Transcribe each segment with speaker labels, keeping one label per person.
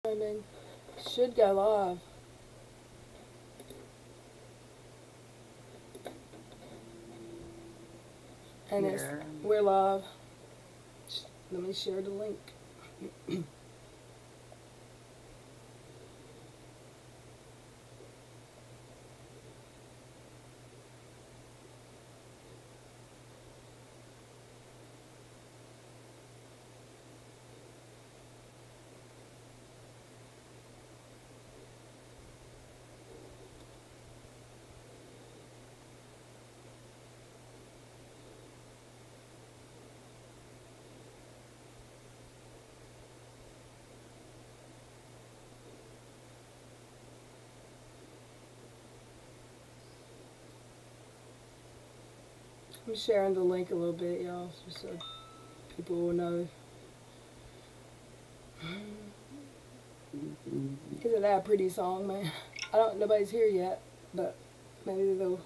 Speaker 1: Streaming. Should go live. And we're live. Let me share the link. I'm sharing the link a little bit, y'all, just so people will know. Isn't that a pretty song, man? Nobody's here yet, but maybe they'll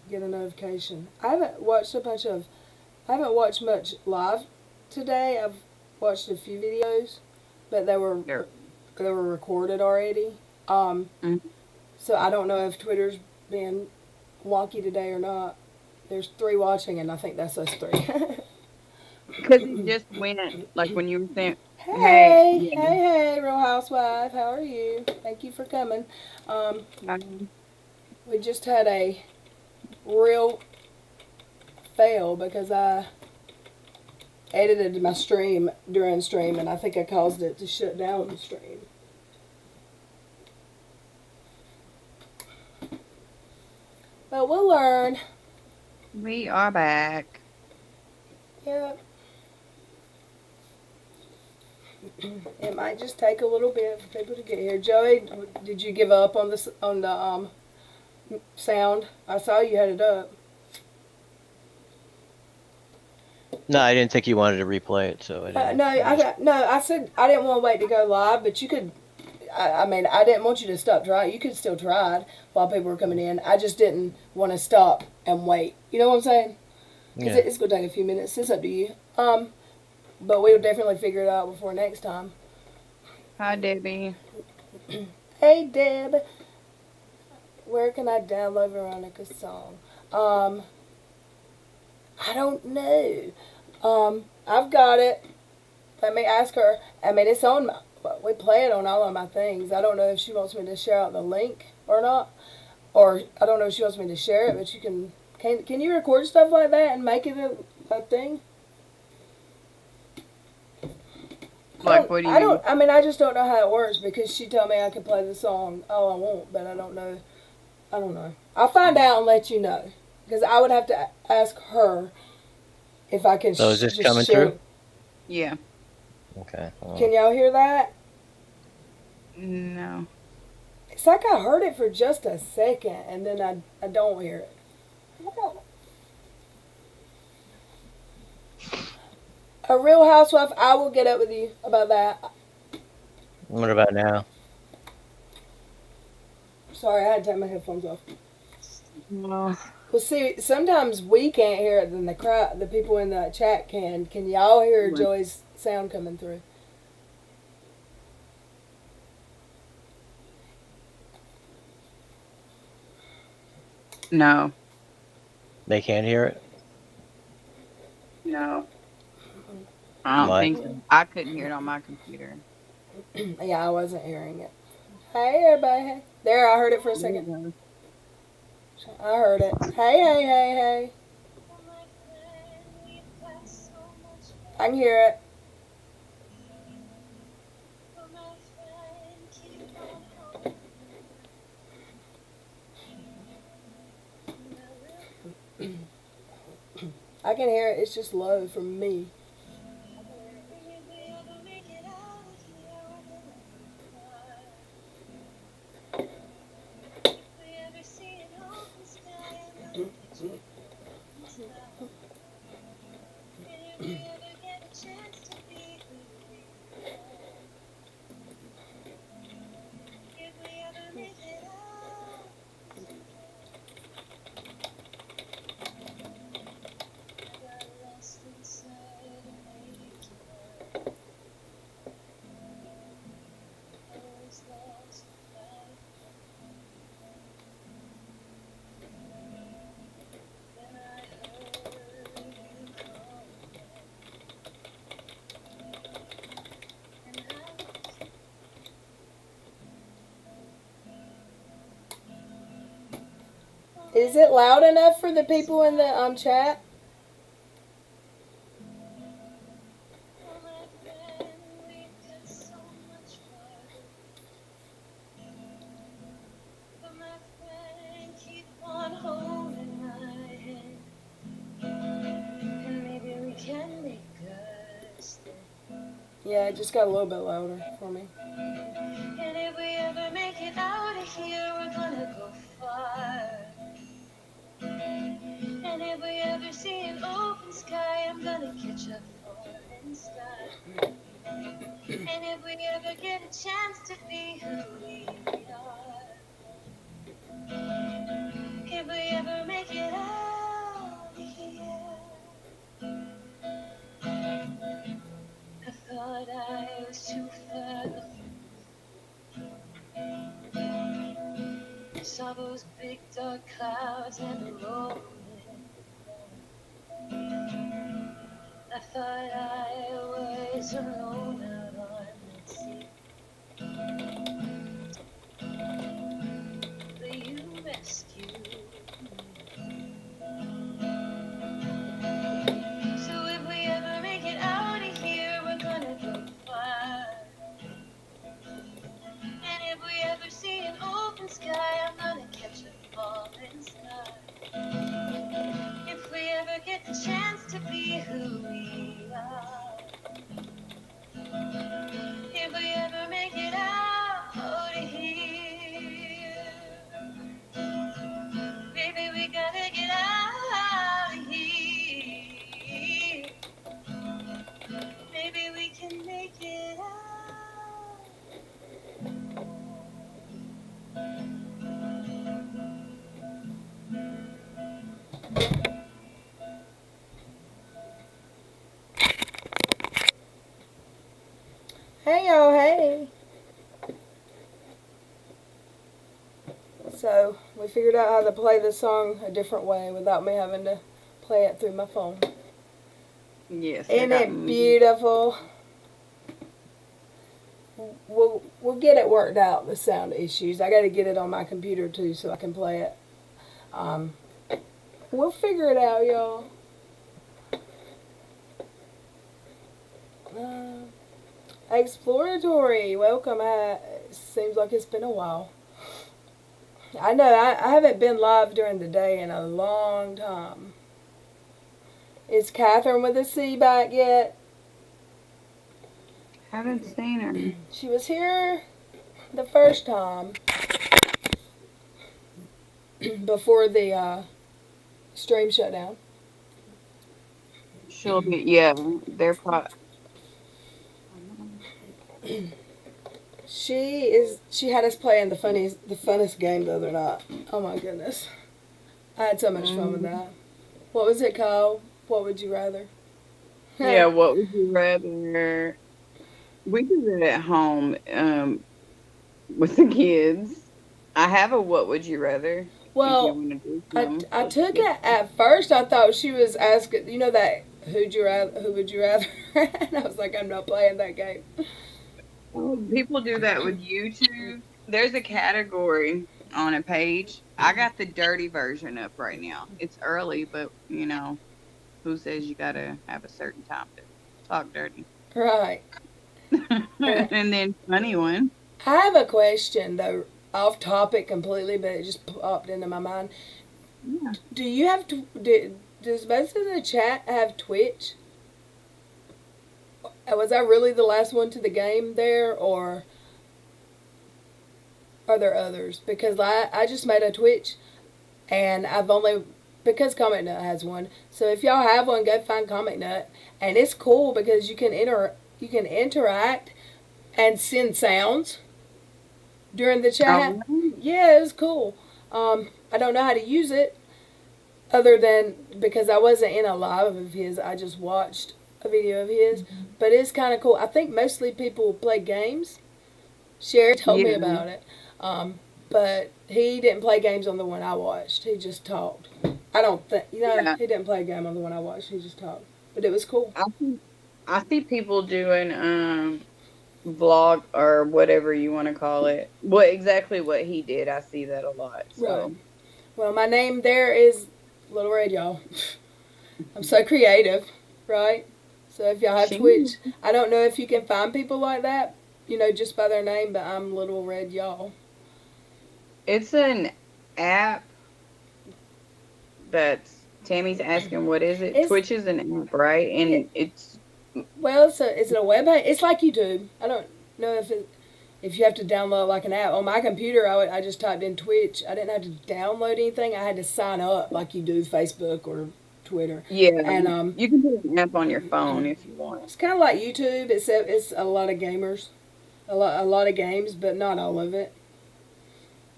Speaker 1: get a notification. I haven't watched much live today. I've watched a few videos, but they were recorded already. So I don't know if Twitter's being wonky today or not. There's 3 watching, and I think that's us 3.
Speaker 2: Because it just went, like when you were saying,
Speaker 1: hey, Real Housewife, how are you? Thank you for coming. We just had a real fail because I edited my stream during stream, and I think I caused it to shut down the stream. But we'll learn.
Speaker 2: We are back.
Speaker 1: Yep. It might just take a little bit for people to get here. Joey, did you give up on the sound? I saw you had it up.
Speaker 3: No, I didn't think you wanted to replay it, so I didn't.
Speaker 1: I said I didn't want to wait to go live, but you could. I mean, I didn't want you to stop trying. You could still try it while people were coming in. I just didn't want to stop and wait. You know what I'm saying? Yeah. It's going to take a few minutes. It's up to you. But we'll definitely figure it out before next time.
Speaker 2: Hi, Debbie.
Speaker 1: Hey, Deb. Where can I download Veronica's song? I don't know. I've got it. Let me ask her. I mean, it's on we play it on all of my things. I don't know if she wants me to share out the link or not. Or I don't know if she wants me to share it, but you can you record stuff like that and make it a thing?
Speaker 2: Like, what do you mean?
Speaker 1: I mean, I just don't know how it works because she told me I could play the song all I want, but I don't know. I'll find out and let you know. Because I would have to ask her if I can.
Speaker 3: So is this coming through?
Speaker 2: Yeah.
Speaker 3: Okay.
Speaker 1: Can y'all hear that?
Speaker 2: No.
Speaker 1: It's like I heard it for just a second, and then I don't hear it. A Real Housewife, I will get up with you about that.
Speaker 3: What about now?
Speaker 1: Sorry, I had to take my headphones off.
Speaker 2: No.
Speaker 1: Well, see, sometimes we can't hear it, then the people in the chat can. Can y'all hear Joey's sound coming through?
Speaker 2: No.
Speaker 3: They can't hear it?
Speaker 2: No. I don't think so. I couldn't hear it on my computer.
Speaker 1: Yeah, I wasn't hearing it. Hey, everybody. There, I heard it for a second. I heard it. Hey. I can hear it. I can hear it. It's just low from me. Is it loud enough for the people in the chat? Yeah, it just got a little bit louder for me.
Speaker 4: And if we ever make it out of here, we're gonna go far. And if we ever see an open sky, I'm gonna catch a falling star. And if we ever get a chance to be who we are, if we ever make it out of here, I thought I was too far gone. Saw those big dark clouds and the rolling. I thought I was alone out on the sea, but you rescued me. So if we ever make it out of here, we're gonna go far. And if we ever see an open sky, I'm gonna catch a falling star. If we ever get the chance to be who we are, if we ever make it out of here, baby, we gotta get out of here. Maybe we can make it out.
Speaker 1: Hey y'all, hey. So, we figured out how to play this song a different way without me having to play it through my phone.
Speaker 2: Yes.
Speaker 1: Isn't it beautiful? We'll get it worked out, the sound issues. I got to get it on my computer too so I can play it. We'll figure it out, y'all. Exploratory, welcome. Seems like it's been a while. I know, I haven't been live during the day in a long time. Is Catherine with a C back yet?
Speaker 2: Haven't seen her.
Speaker 1: She was here the first time before the stream shut down.
Speaker 2: She'll be, yeah, they're probably.
Speaker 1: She had us playing the funnest game the other night. Oh my goodness. I had so much fun with that. What was it called? What would you rather?
Speaker 2: Yeah, what would you rather? We do it at home with the kids. I have a what would you rather.
Speaker 1: Well, I took it at first. I thought she was asking, you know, that who would you rather? And I was like, I'm not playing that game.
Speaker 2: People do that with YouTube. There's a category on a page. I got the dirty version up right now. It's early, but you know, who says you gotta have a certain time to talk dirty?
Speaker 1: Right.
Speaker 2: And then funny one.
Speaker 1: I have a question though, off topic completely, but it just popped into my mind.
Speaker 2: Yeah.
Speaker 1: Do you have does most of the chat have Twitch? Was I really the last one to the game there, or are there others? Because I just made a Twitch, and because Comic Nut has one. So if y'all have one, go find Comic Nut, and it's cool because you can interact and send sounds during the chat.
Speaker 2: Oh.
Speaker 1: Yeah, it's cool. I don't know how to use it, other than because I wasn't in a live of his. I just watched a video of his, but it's kind of cool. I think mostly people play games. Sherry told me about it, but he didn't play games on the one I watched. He just talked. I don't think, he didn't play a game on the one I watched. He just talked, but it was cool.
Speaker 2: I see people doing vlog or whatever you want to call it. Exactly what he did. I see that a lot. So.
Speaker 1: Right. Well, my name there is Little Red Y'all. I'm so creative, right? So if y'all have
Speaker 2: She,
Speaker 1: Twitch, I don't know if you can find people like that, just by their name, but I'm Little Red Y'all.
Speaker 2: it's an app that's Tammy's asking what is it?
Speaker 1: It's
Speaker 2: Twitch is an app, right?
Speaker 1: it,
Speaker 2: And it's
Speaker 1: well, is it a web? It's like YouTube. I don't know if you have to download like an app on my computer. I just typed in Twitch. I didn't have to download anything. I had to sign up like you do Facebook or Twitter,
Speaker 2: yeah,
Speaker 1: and
Speaker 2: you can put an app on your phone if you want.
Speaker 1: it's kind of like YouTube. It's a lot of gamers, a lot of games, but not all of it.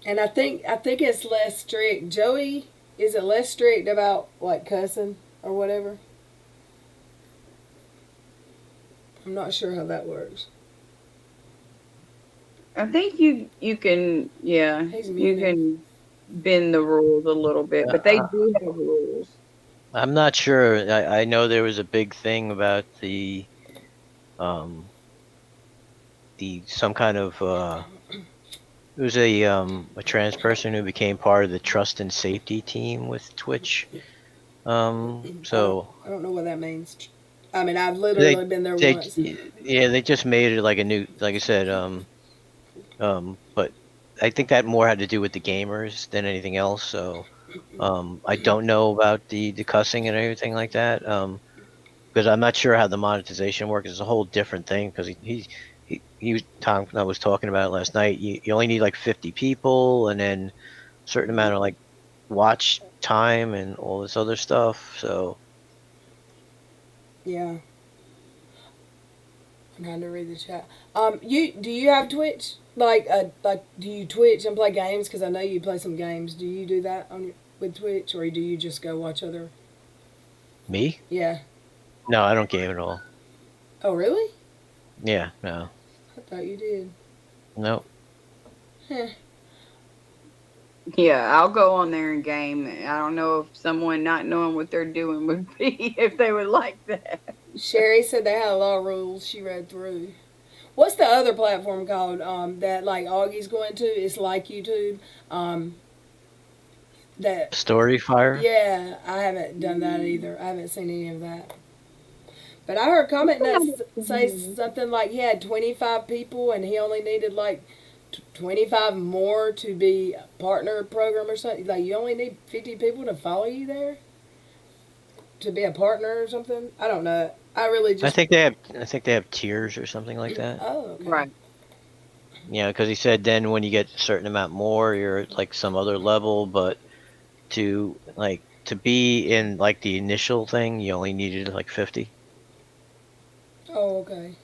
Speaker 1: And I think it's less strict. Joey, is it less strict about like cussing or whatever? I'm not sure how that works.
Speaker 2: I think you can
Speaker 1: He's
Speaker 2: you
Speaker 1: muted.
Speaker 2: can bend the rules a little bit, but they do have rules.
Speaker 3: I'm not sure. I know there was a big thing about um some kind of it was a trans person who became part of the trust and safety team with Twitch. So
Speaker 1: I don't know what that means. I mean, I've
Speaker 3: they
Speaker 1: literally been there
Speaker 3: they
Speaker 1: once.
Speaker 3: yeah, they just made it like a new, like I said, but I think that more had to do with the gamers than anything else. So I don't know about the cussing and everything like that. Because I'm not sure how the monetization works. It's a whole different thing because he was Tom I was talking about it last night. You only need like 50 people and then a certain amount of like watch time and all this other stuff. So
Speaker 1: Yeah, I'm trying to read the chat. Do you have Twitch? Like, do you Twitch and play games? Because I know you play some games. Do you do that with Twitch, or do you just go watch other?
Speaker 3: me?
Speaker 1: Yeah.
Speaker 3: No, I don't game at all.
Speaker 1: Oh, really?
Speaker 3: Yeah, no,
Speaker 1: I thought you did.
Speaker 3: no.
Speaker 1: Heh.
Speaker 2: Yeah, I'll go on there and game. I don't know if someone not knowing what they're doing would be if they would like that.
Speaker 1: Sherry said they had a lot of rules she read through. What's the other platform called? That like Augie's going to? It's like YouTube. That
Speaker 3: Story Fire.
Speaker 1: Yeah, I haven't done that either. I haven't seen any of that. But I heard comment that say something like he had 25 people and he only needed like 25 more to be a partner program or something. Like you only need 50 people to follow you there to be a partner or something. I don't know. I really just.
Speaker 3: I think they have tiers or something like that.
Speaker 1: Oh, okay.
Speaker 2: Right.
Speaker 3: Yeah, because he said then when you get a certain amount more, you're at like some other level, but to be in like the initial thing, you only needed like 50.
Speaker 1: Oh, okay.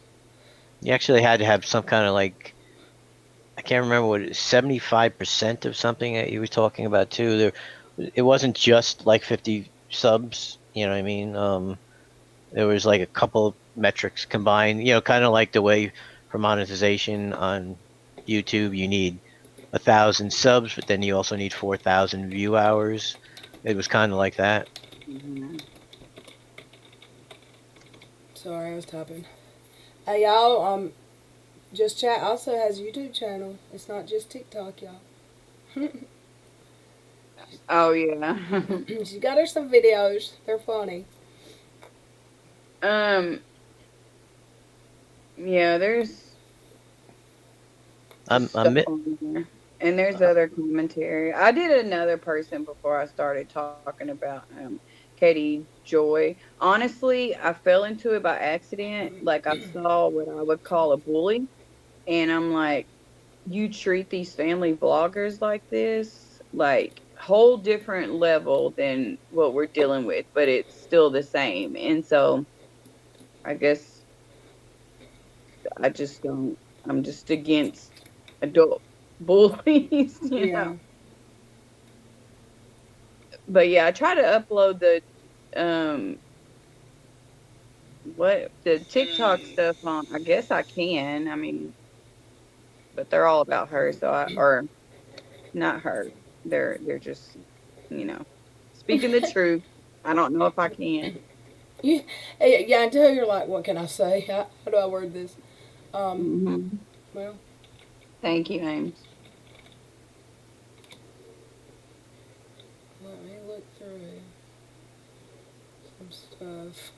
Speaker 3: You actually had to have some kind of like, I can't remember what it is, 75% of something that he was talking about too. It wasn't just like 50 subs, you know what I mean? There was like a couple of metrics combined, kind of like the way for monetization on YouTube, you need 1,000 subs, but then you also need 4,000 view hours. It was kind of like that.
Speaker 2: Mhm.
Speaker 1: Sorry, I was typing. Hey, y'all, Just Chat also has a YouTube channel. It's not just TikTok, y'all.
Speaker 2: Oh yeah.
Speaker 1: She's got her some videos. They're funny.
Speaker 2: um. Yeah, there's
Speaker 3: I'm,
Speaker 2: just
Speaker 3: I'm,
Speaker 2: stuff
Speaker 3: mi-
Speaker 2: on there, and there's other commentary. I did another person before I started talking about Katie Joy. Honestly, I fell into it by accident. Like I saw what I would call a bully, and I'm like, you treat these family bloggers like this, like whole different level than what we're dealing with, but it's still the same. And so I guess I just don't. I'm just against adult bullies,
Speaker 1: Yeah.
Speaker 2: But yeah, I try to upload the um the TikTok stuff on. I guess I can. I mean, but they're all about her, so or not her. They're just speaking the truth. I don't know if I can.
Speaker 1: You, yeah, until you're like, what can I say? How do I word this?
Speaker 2: Hmm.
Speaker 1: Well,
Speaker 2: Thank you, Ames.
Speaker 1: stuff.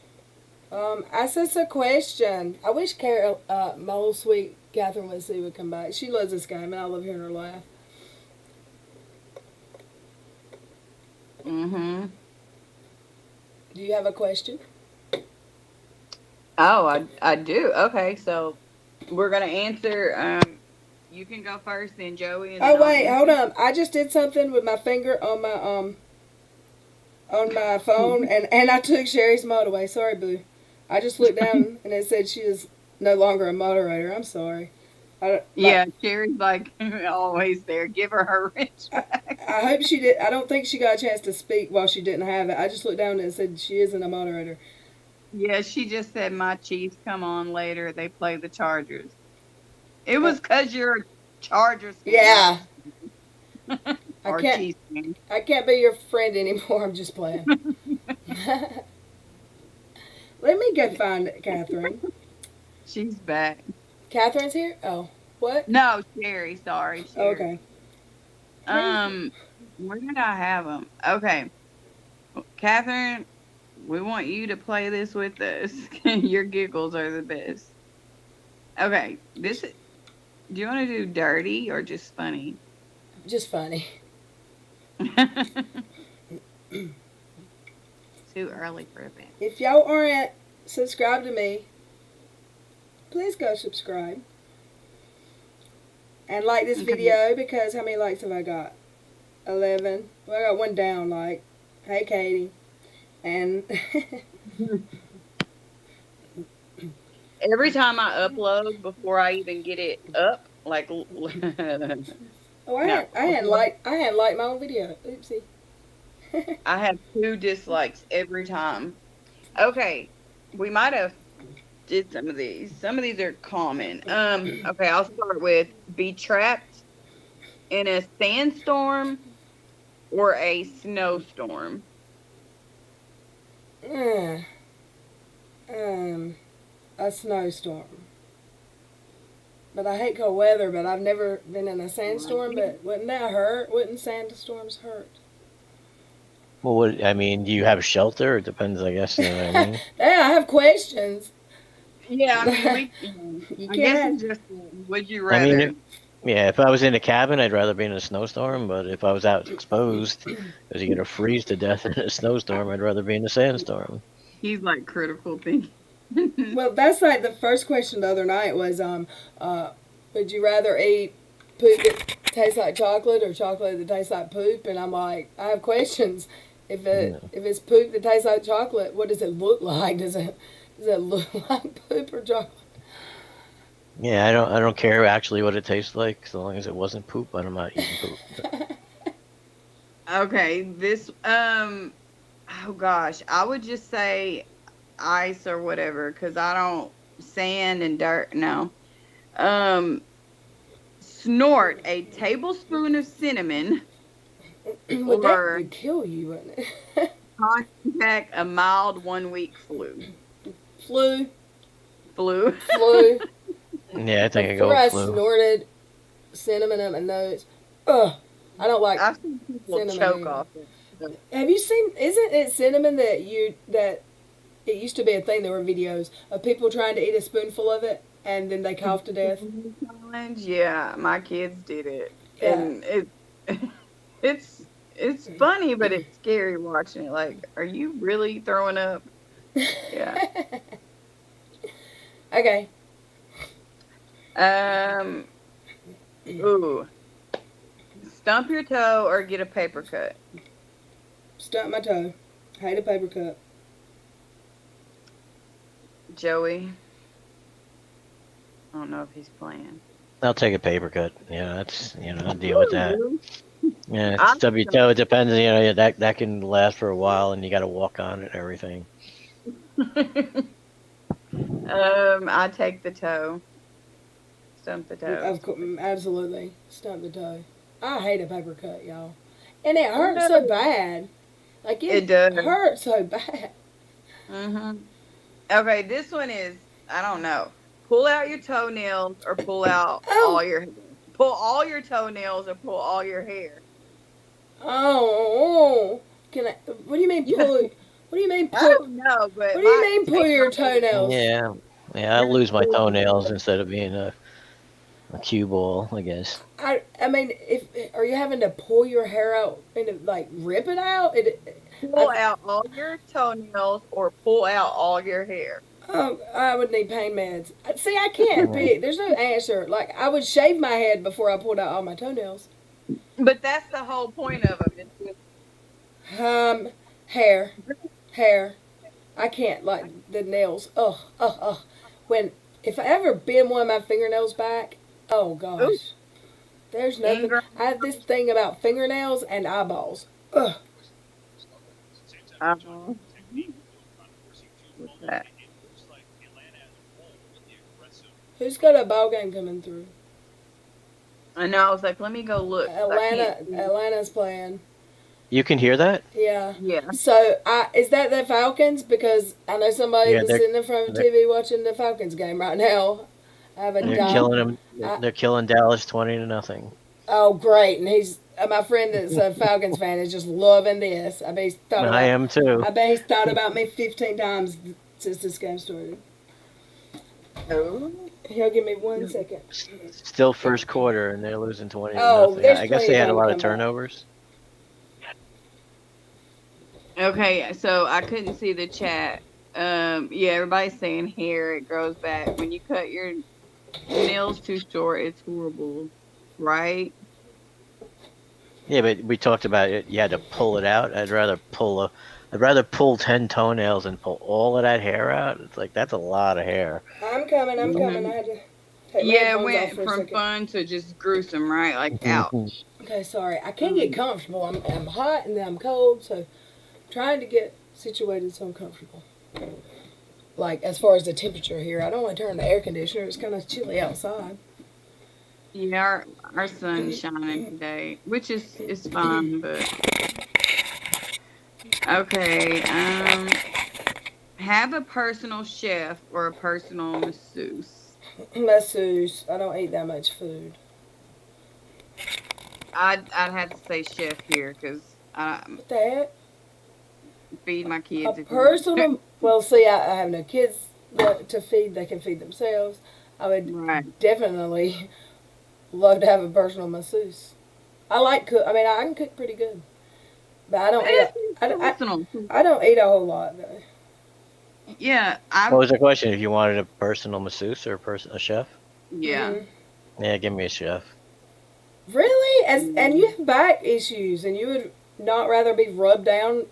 Speaker 1: Ask us a question. I wish Carol, my little sweet Catherine would come back. She loves this game, and I love hearing her laugh.
Speaker 2: Mm-hmm.
Speaker 1: Do you have a question?
Speaker 2: Oh, I do. Okay, so we're gonna answer. You can go first, then Joey, and then
Speaker 1: Oh
Speaker 2: I'll
Speaker 1: wait,
Speaker 2: answer.
Speaker 1: hold on. I just did something with my finger on my phone, and I took Sherry's mod away. Sorry, boo. I just looked down and it said she is no longer a moderator. I'm sorry.
Speaker 2: Yeah, Sherry's like always there. Give her her wrench back.
Speaker 1: I hope she did. I don't think she got a chance to speak while she didn't have it. I just looked down and it said she isn't a moderator.
Speaker 2: Yeah, she just said my Chiefs come on later. They play the Chargers. It was because you're a Chargers fan.
Speaker 1: Yeah.
Speaker 2: Or
Speaker 1: I can't.
Speaker 2: Chiefs fan.
Speaker 1: I can't be your friend anymore. I'm just playing. Let me go find Catherine.
Speaker 2: She's back.
Speaker 1: Catherine's here? Oh. What?
Speaker 2: No, Sherry. Sorry, Sherry.
Speaker 1: Okay.
Speaker 2: Where did I have them? Okay, Catherine, we want you to play this with us. Your giggles are the best. Okay, do you want to do dirty or just funny?
Speaker 1: Just funny.
Speaker 2: Too early for a bit.
Speaker 1: If y'all aren't subscribed to me, please go subscribe. And like this video, because how many likes have I got? 11. Well, I got one down like. Hey, Katie. And
Speaker 2: Every time I upload, before I even get it up, like
Speaker 1: oh, I hadn't liked my own video. Oopsie.
Speaker 2: I have 2 dislikes every time. Okay, we might have did some of these. Some of these are common. Okay, I'll start with be trapped in a sandstorm or a snowstorm.
Speaker 1: A snowstorm. But I hate cold weather, but I've never been in a sandstorm, but wouldn't that hurt? Wouldn't sandstorms hurt?
Speaker 3: Well, do you have a shelter? It depends, I guess. You know what I mean?
Speaker 1: Yeah, I have questions.
Speaker 2: Yeah, I mean, I guess it's just, would you rather?
Speaker 3: If I was in a cabin, I'd rather be in a snowstorm. But if I was out exposed, because you're gonna freeze to death in a snowstorm, I'd rather be in a sandstorm.
Speaker 2: He's like critical thinking.
Speaker 1: Well, that's like the first question the other night was, would you rather eat poop that tastes like chocolate or chocolate that tastes like poop? And I'm like, I have questions. If it's poop that tastes like chocolate, what does it look like? Does it look like poop or chocolate?
Speaker 3: Yeah, I don't care actually what it tastes like, so long as it wasn't poop. I'm not eating poop.
Speaker 2: Okay, this oh gosh, I would just say ice or whatever, because I don't sand and dirt. No. Snort a tablespoon of cinnamon
Speaker 1: Well, that would kill you, wouldn't it?
Speaker 2: contact a mild 1-week flu.
Speaker 1: Flu.
Speaker 3: Yeah, I think I go
Speaker 1: Before I
Speaker 3: with flu.
Speaker 1: snorted cinnamon up my nose. Ugh. I don't like
Speaker 2: I've seen people
Speaker 1: cinnamon
Speaker 2: choke
Speaker 1: either.
Speaker 2: off it.
Speaker 1: Have you seen, isn't it cinnamon that it used to be a thing, there were videos of people trying to eat a spoonful of it and then they cough to death?
Speaker 2: Challenge? Yeah, my kids did it.
Speaker 1: Yeah.
Speaker 2: And it's funny, but it's scary watching it. Like, are you really throwing up? Yeah.
Speaker 1: Okay.
Speaker 2: Ooh. Stump your toe or get a paper cut.
Speaker 1: Stump my toe. Hate a paper cut.
Speaker 2: Joey. I don't know if he's playing.
Speaker 3: I'll take a paper cut. Yeah, that's I'll deal with that. Yeah,
Speaker 2: I'm
Speaker 3: stub your toe. It depends. That can last for a while, and you got to walk on it and everything.
Speaker 2: I take the toe. Stump the toe.
Speaker 1: Of course, absolutely. Stump the toe. I hate a paper cut, y'all. And it hurts so bad. Like, it
Speaker 2: does.
Speaker 1: hurts so bad.
Speaker 2: Okay, this one is, I don't know. Pull out your toenails or pull out all your toenails or pull all your hair.
Speaker 1: Oh, can I? What do you mean What do you mean
Speaker 2: I
Speaker 1: pull?
Speaker 2: don't know, but
Speaker 1: What do you mean pull your toenails?
Speaker 3: Yeah, yeah. I lose my toenails instead of being a cue ball, I guess.
Speaker 1: I mean, if are you having to pull your hair out and like rip it out?
Speaker 2: pull out all your toenails or pull out all your hair?
Speaker 1: I would need pain meds. See, I can't
Speaker 3: Yeah.
Speaker 1: pick. There's no answer. Like I would shave my head before I pulled out all my toenails.
Speaker 2: But that's the whole point of them. It's just,
Speaker 1: Hair, hair. I can't like the nails. Ugh, ugh, ugh. When if I ever bend one of my fingernails back, oh
Speaker 2: ooh,
Speaker 1: gosh, there's nothing.
Speaker 2: ingrown.
Speaker 1: I have this thing about fingernails and eyeballs. Ugh.
Speaker 2: Uh, what's that?
Speaker 1: Who's got a ball game coming through?
Speaker 2: I know. I was like, let me go look. 'Cause I can't see.
Speaker 1: Atlanta's playing.
Speaker 3: You can hear that?
Speaker 1: Yeah.
Speaker 2: Yeah.
Speaker 1: So, is that the Falcons? Because I know somebody
Speaker 3: Yeah,
Speaker 1: that's
Speaker 3: they're
Speaker 1: sitting in front of the TV watching the Falcons game right now. I have a
Speaker 3: they're
Speaker 1: guy.
Speaker 3: killing them.
Speaker 1: I-
Speaker 3: They're killing Dallas 20-0.
Speaker 1: Oh, great! And he's my friend that's a Falcons fan is just loving this. I bet he's thought
Speaker 3: I
Speaker 1: about.
Speaker 3: am too.
Speaker 1: I bet he's thought about me 15 times since this game started.
Speaker 2: Oh.
Speaker 1: He'll give me 1 second.
Speaker 3: Still first quarter, and they're losing 20
Speaker 1: Oh,
Speaker 3: to nothing.
Speaker 1: there's
Speaker 3: I guess
Speaker 1: plenty
Speaker 3: they had a
Speaker 1: of
Speaker 3: lot
Speaker 1: time
Speaker 3: of
Speaker 1: to come back.
Speaker 3: turnovers.
Speaker 2: Okay, so I couldn't see the chat. Yeah, everybody's saying hair, it grows back. When you cut your nails too short, it's horrible, right?
Speaker 3: Yeah, but we talked about it. You had to pull it out. I'd rather pull 10 toenails and pull all of that hair out. It's like that's a lot of hair.
Speaker 1: I'm coming. I'm coming. I had to take my
Speaker 2: Yeah, it
Speaker 1: headphones off
Speaker 2: went
Speaker 1: for a
Speaker 2: from
Speaker 1: second.
Speaker 2: fun to just gruesome, right? Like, ouch.
Speaker 1: Okay, sorry. I can't get comfortable. I'm hot and then I'm cold, so trying to get situated so I'm comfortable. Like as far as the temperature here, I don't want to turn the air conditioner. It's kind of chilly outside.
Speaker 2: Yeah, our sun's shining today, which is fine, but okay. Have a personal chef or a personal masseuse.
Speaker 1: Masseuse. I don't eat that much food.
Speaker 2: I'd have to say chef here because I
Speaker 1: What the heck?
Speaker 2: feed my
Speaker 1: A
Speaker 2: kids. if you-
Speaker 1: personal. Well, see, I have no kids to feed. They can feed themselves. I would
Speaker 2: Right.
Speaker 1: definitely love to have a personal masseuse. I like cook. I mean, I can cook pretty good, but I don't eat.
Speaker 2: Personal.
Speaker 1: I don't eat a whole lot though.
Speaker 2: Yeah,
Speaker 3: What was the question? If you wanted a personal masseuse or a chef?
Speaker 2: yeah.
Speaker 1: Mhm.
Speaker 3: Yeah, give me a chef.
Speaker 1: Really? And you have back issues, and you would not rather be rubbed down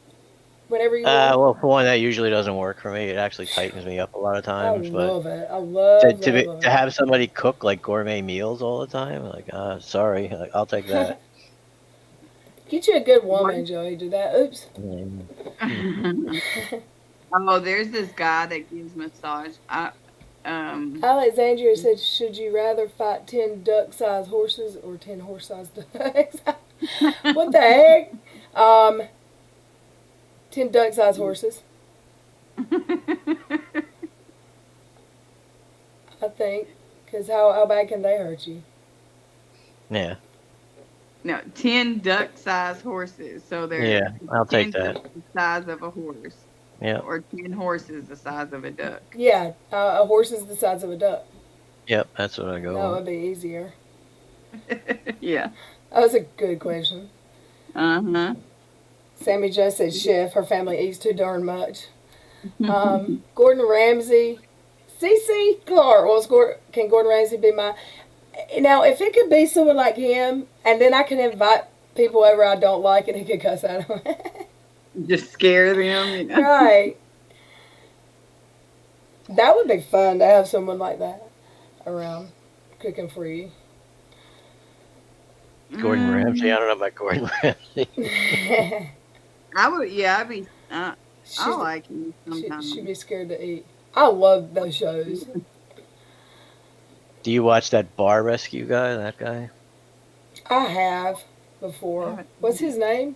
Speaker 1: whenever you want?
Speaker 3: Well, for one, that usually doesn't work for me. It actually tightens me up a lot of
Speaker 1: I
Speaker 3: times. But
Speaker 1: love it. I love
Speaker 3: to have somebody cook like gourmet meals all the time, like, sorry, like, I'll take that.
Speaker 1: Get you a good woman, Joey. Do that. Oops.
Speaker 2: Oh, there's this guy that gives massage.
Speaker 1: Alexandria said, should you rather fight 10 duck-sized horses or 10 horse-sized ducks? What the heck? 10 duck-sized horses, I think. Because how bad can they hurt you?
Speaker 3: Yeah,
Speaker 2: No, 10 duck-sized horses. So they're
Speaker 3: yeah, I'll
Speaker 2: 10
Speaker 3: take that.
Speaker 2: ducks the size of a horse,
Speaker 3: Yeah,
Speaker 2: or 10 horses the size of a duck.
Speaker 1: Yeah, a horse is the size of a duck.
Speaker 3: yep, that's what I go
Speaker 1: That
Speaker 3: with.
Speaker 1: would be easier.
Speaker 2: Yeah.
Speaker 1: That was a good question.
Speaker 2: Uh-huh.
Speaker 1: Sammy Jo said chef. Her family eats too darn much. Gordon Ramsay. CC Clark. Well, can Gordon Ramsay be my... Now, if it could be someone like him, and then I can invite people over I don't like and he could cuss at them.
Speaker 2: Just scare them. You know?
Speaker 1: Right. That would be fun to have someone like that around cooking for you.
Speaker 3: Gordon Ramsay. I don't know about Gordon Ramsay.
Speaker 2: I would, yeah, I'd be, I
Speaker 1: She's-
Speaker 2: like him sometimes.
Speaker 1: She'd be scared to eat. I love those shows.
Speaker 3: Do you watch that bar rescue guy? That guy?
Speaker 1: I have before. What's his name?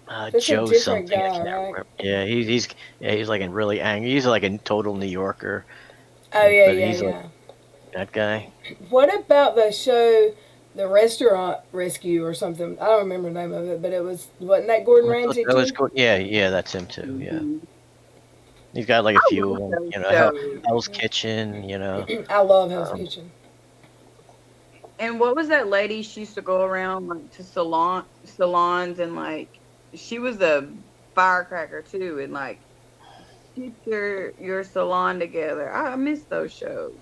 Speaker 1: That's a
Speaker 3: Joe
Speaker 1: different
Speaker 3: something. I
Speaker 1: guy,
Speaker 3: can't
Speaker 1: right?
Speaker 3: remember. Yeah, he's like a really angry. He's like a total New Yorker.
Speaker 1: Oh, yeah,
Speaker 3: But
Speaker 1: yeah,
Speaker 3: he's like-
Speaker 1: yeah.
Speaker 3: That guy.
Speaker 1: What about the show the restaurant rescue or something. I don't remember the name of it, but wasn't that Gordon
Speaker 3: I thought
Speaker 1: Ramsay
Speaker 3: that was
Speaker 1: too?
Speaker 3: cool. Yeah, that's him too. Yeah,
Speaker 2: Mhm.
Speaker 3: he's got like a
Speaker 2: I
Speaker 3: few of
Speaker 2: love
Speaker 3: them.
Speaker 2: those
Speaker 3: You know,
Speaker 2: shows.
Speaker 3: Hell's Kitchen. You know,
Speaker 1: I love Hell's
Speaker 3: um,
Speaker 1: Kitchen.
Speaker 2: And what was that lady? She used to go around like to salons, and like she was a firecracker too, and like keep your salon together. I miss those shows.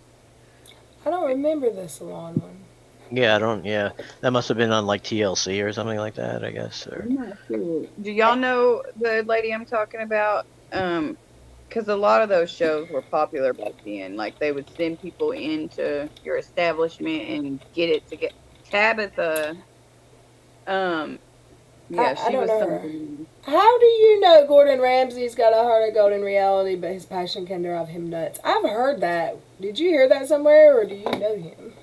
Speaker 1: I don't remember the salon one.
Speaker 3: yeah, I don't. Yeah, that must have been on like TLC or something like that. I guess. Or
Speaker 2: I'm not sure. Do y'all know the lady I'm talking about? Because a lot of those shows were popular back then. Like they would send people into your establishment and get it to get Tabitha. Um, yeah,
Speaker 1: I
Speaker 2: she
Speaker 1: don't
Speaker 2: was
Speaker 1: know her.
Speaker 2: something.
Speaker 1: How do you know Gordon Ramsay's got a heart of gold in reality, but his passion can drive him nuts? I've heard that. Did you hear that somewhere, or do you know him?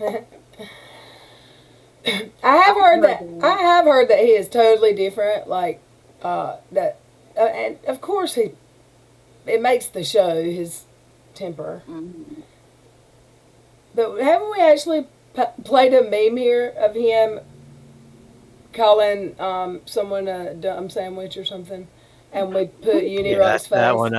Speaker 1: I have heard that. I have heard that he is totally different. Like that, and of course it makes the show his temper.
Speaker 2: Mhm.
Speaker 1: But haven't we actually played a meme here of him calling someone a dumb sandwich or something, and we put
Speaker 3: yeah,
Speaker 1: Unirock's
Speaker 3: that
Speaker 1: face.
Speaker 3: one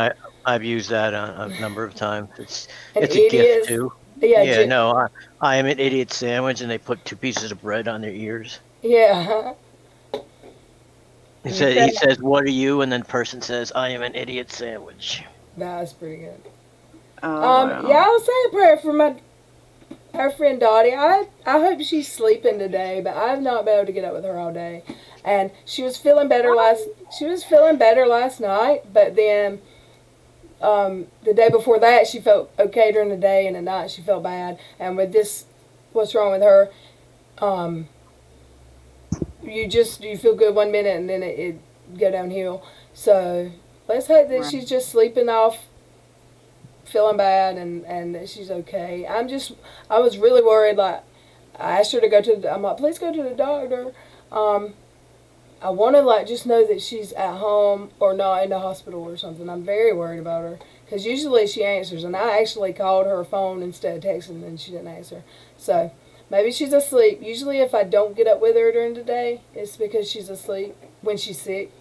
Speaker 3: I've used that a number of times.
Speaker 1: An
Speaker 3: It's a gift
Speaker 1: idiot.
Speaker 3: too.
Speaker 1: Yeah,
Speaker 3: Yeah, no, I am an idiot sandwich, and they put two pieces of bread on their ears.
Speaker 1: yeah.
Speaker 3: He says, "What are you?" And then the person says, "I am an idiot sandwich."
Speaker 1: That was pretty good.
Speaker 2: Oh
Speaker 1: Yeah,
Speaker 2: wow.
Speaker 1: I'll say a prayer for our friend Dottie. I hope she's sleeping today, but I've not been able to get up with her all day. And she was feeling better last night, but then the day before that she felt okay during the day, and at night she felt bad. And with this, what's wrong with her? Um, you feel good one minute and then it go downhill. So let's hope that
Speaker 2: Right.
Speaker 1: she's just sleeping off feeling bad and that she's okay. I was really worried. Like I asked her to go I'm like, please go to the doctor. I want to like just know that she's at home or not in the hospital or something. I'm very worried about her because usually she answers, and I actually called her phone instead of texting, and she didn't answer. So maybe she's asleep. Usually, if I don't get up with her during the day, it's because she's asleep when she's sick.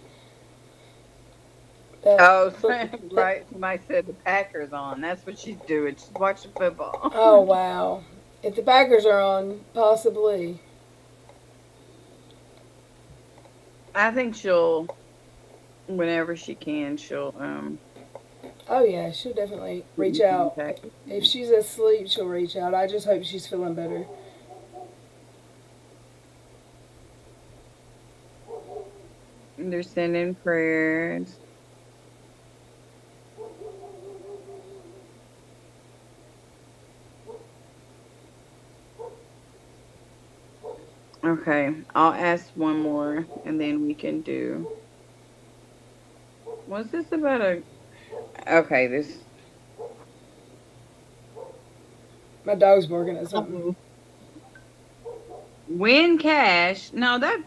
Speaker 2: Oh, right. Somebody said the Packers on. That's what she's doing. She's watching football.
Speaker 1: Oh wow! If the Packers are on, possibly.
Speaker 2: I think she'll, whenever she can, she'll
Speaker 1: Oh yeah, she'll definitely reach out. If she's asleep, she'll reach out. I just hope she's feeling better.
Speaker 2: They're sending prayers. Okay, I'll ask one more and then we can do. Was this about a. Okay, this.
Speaker 1: My dog's barking at something.
Speaker 2: Win cash. No, that.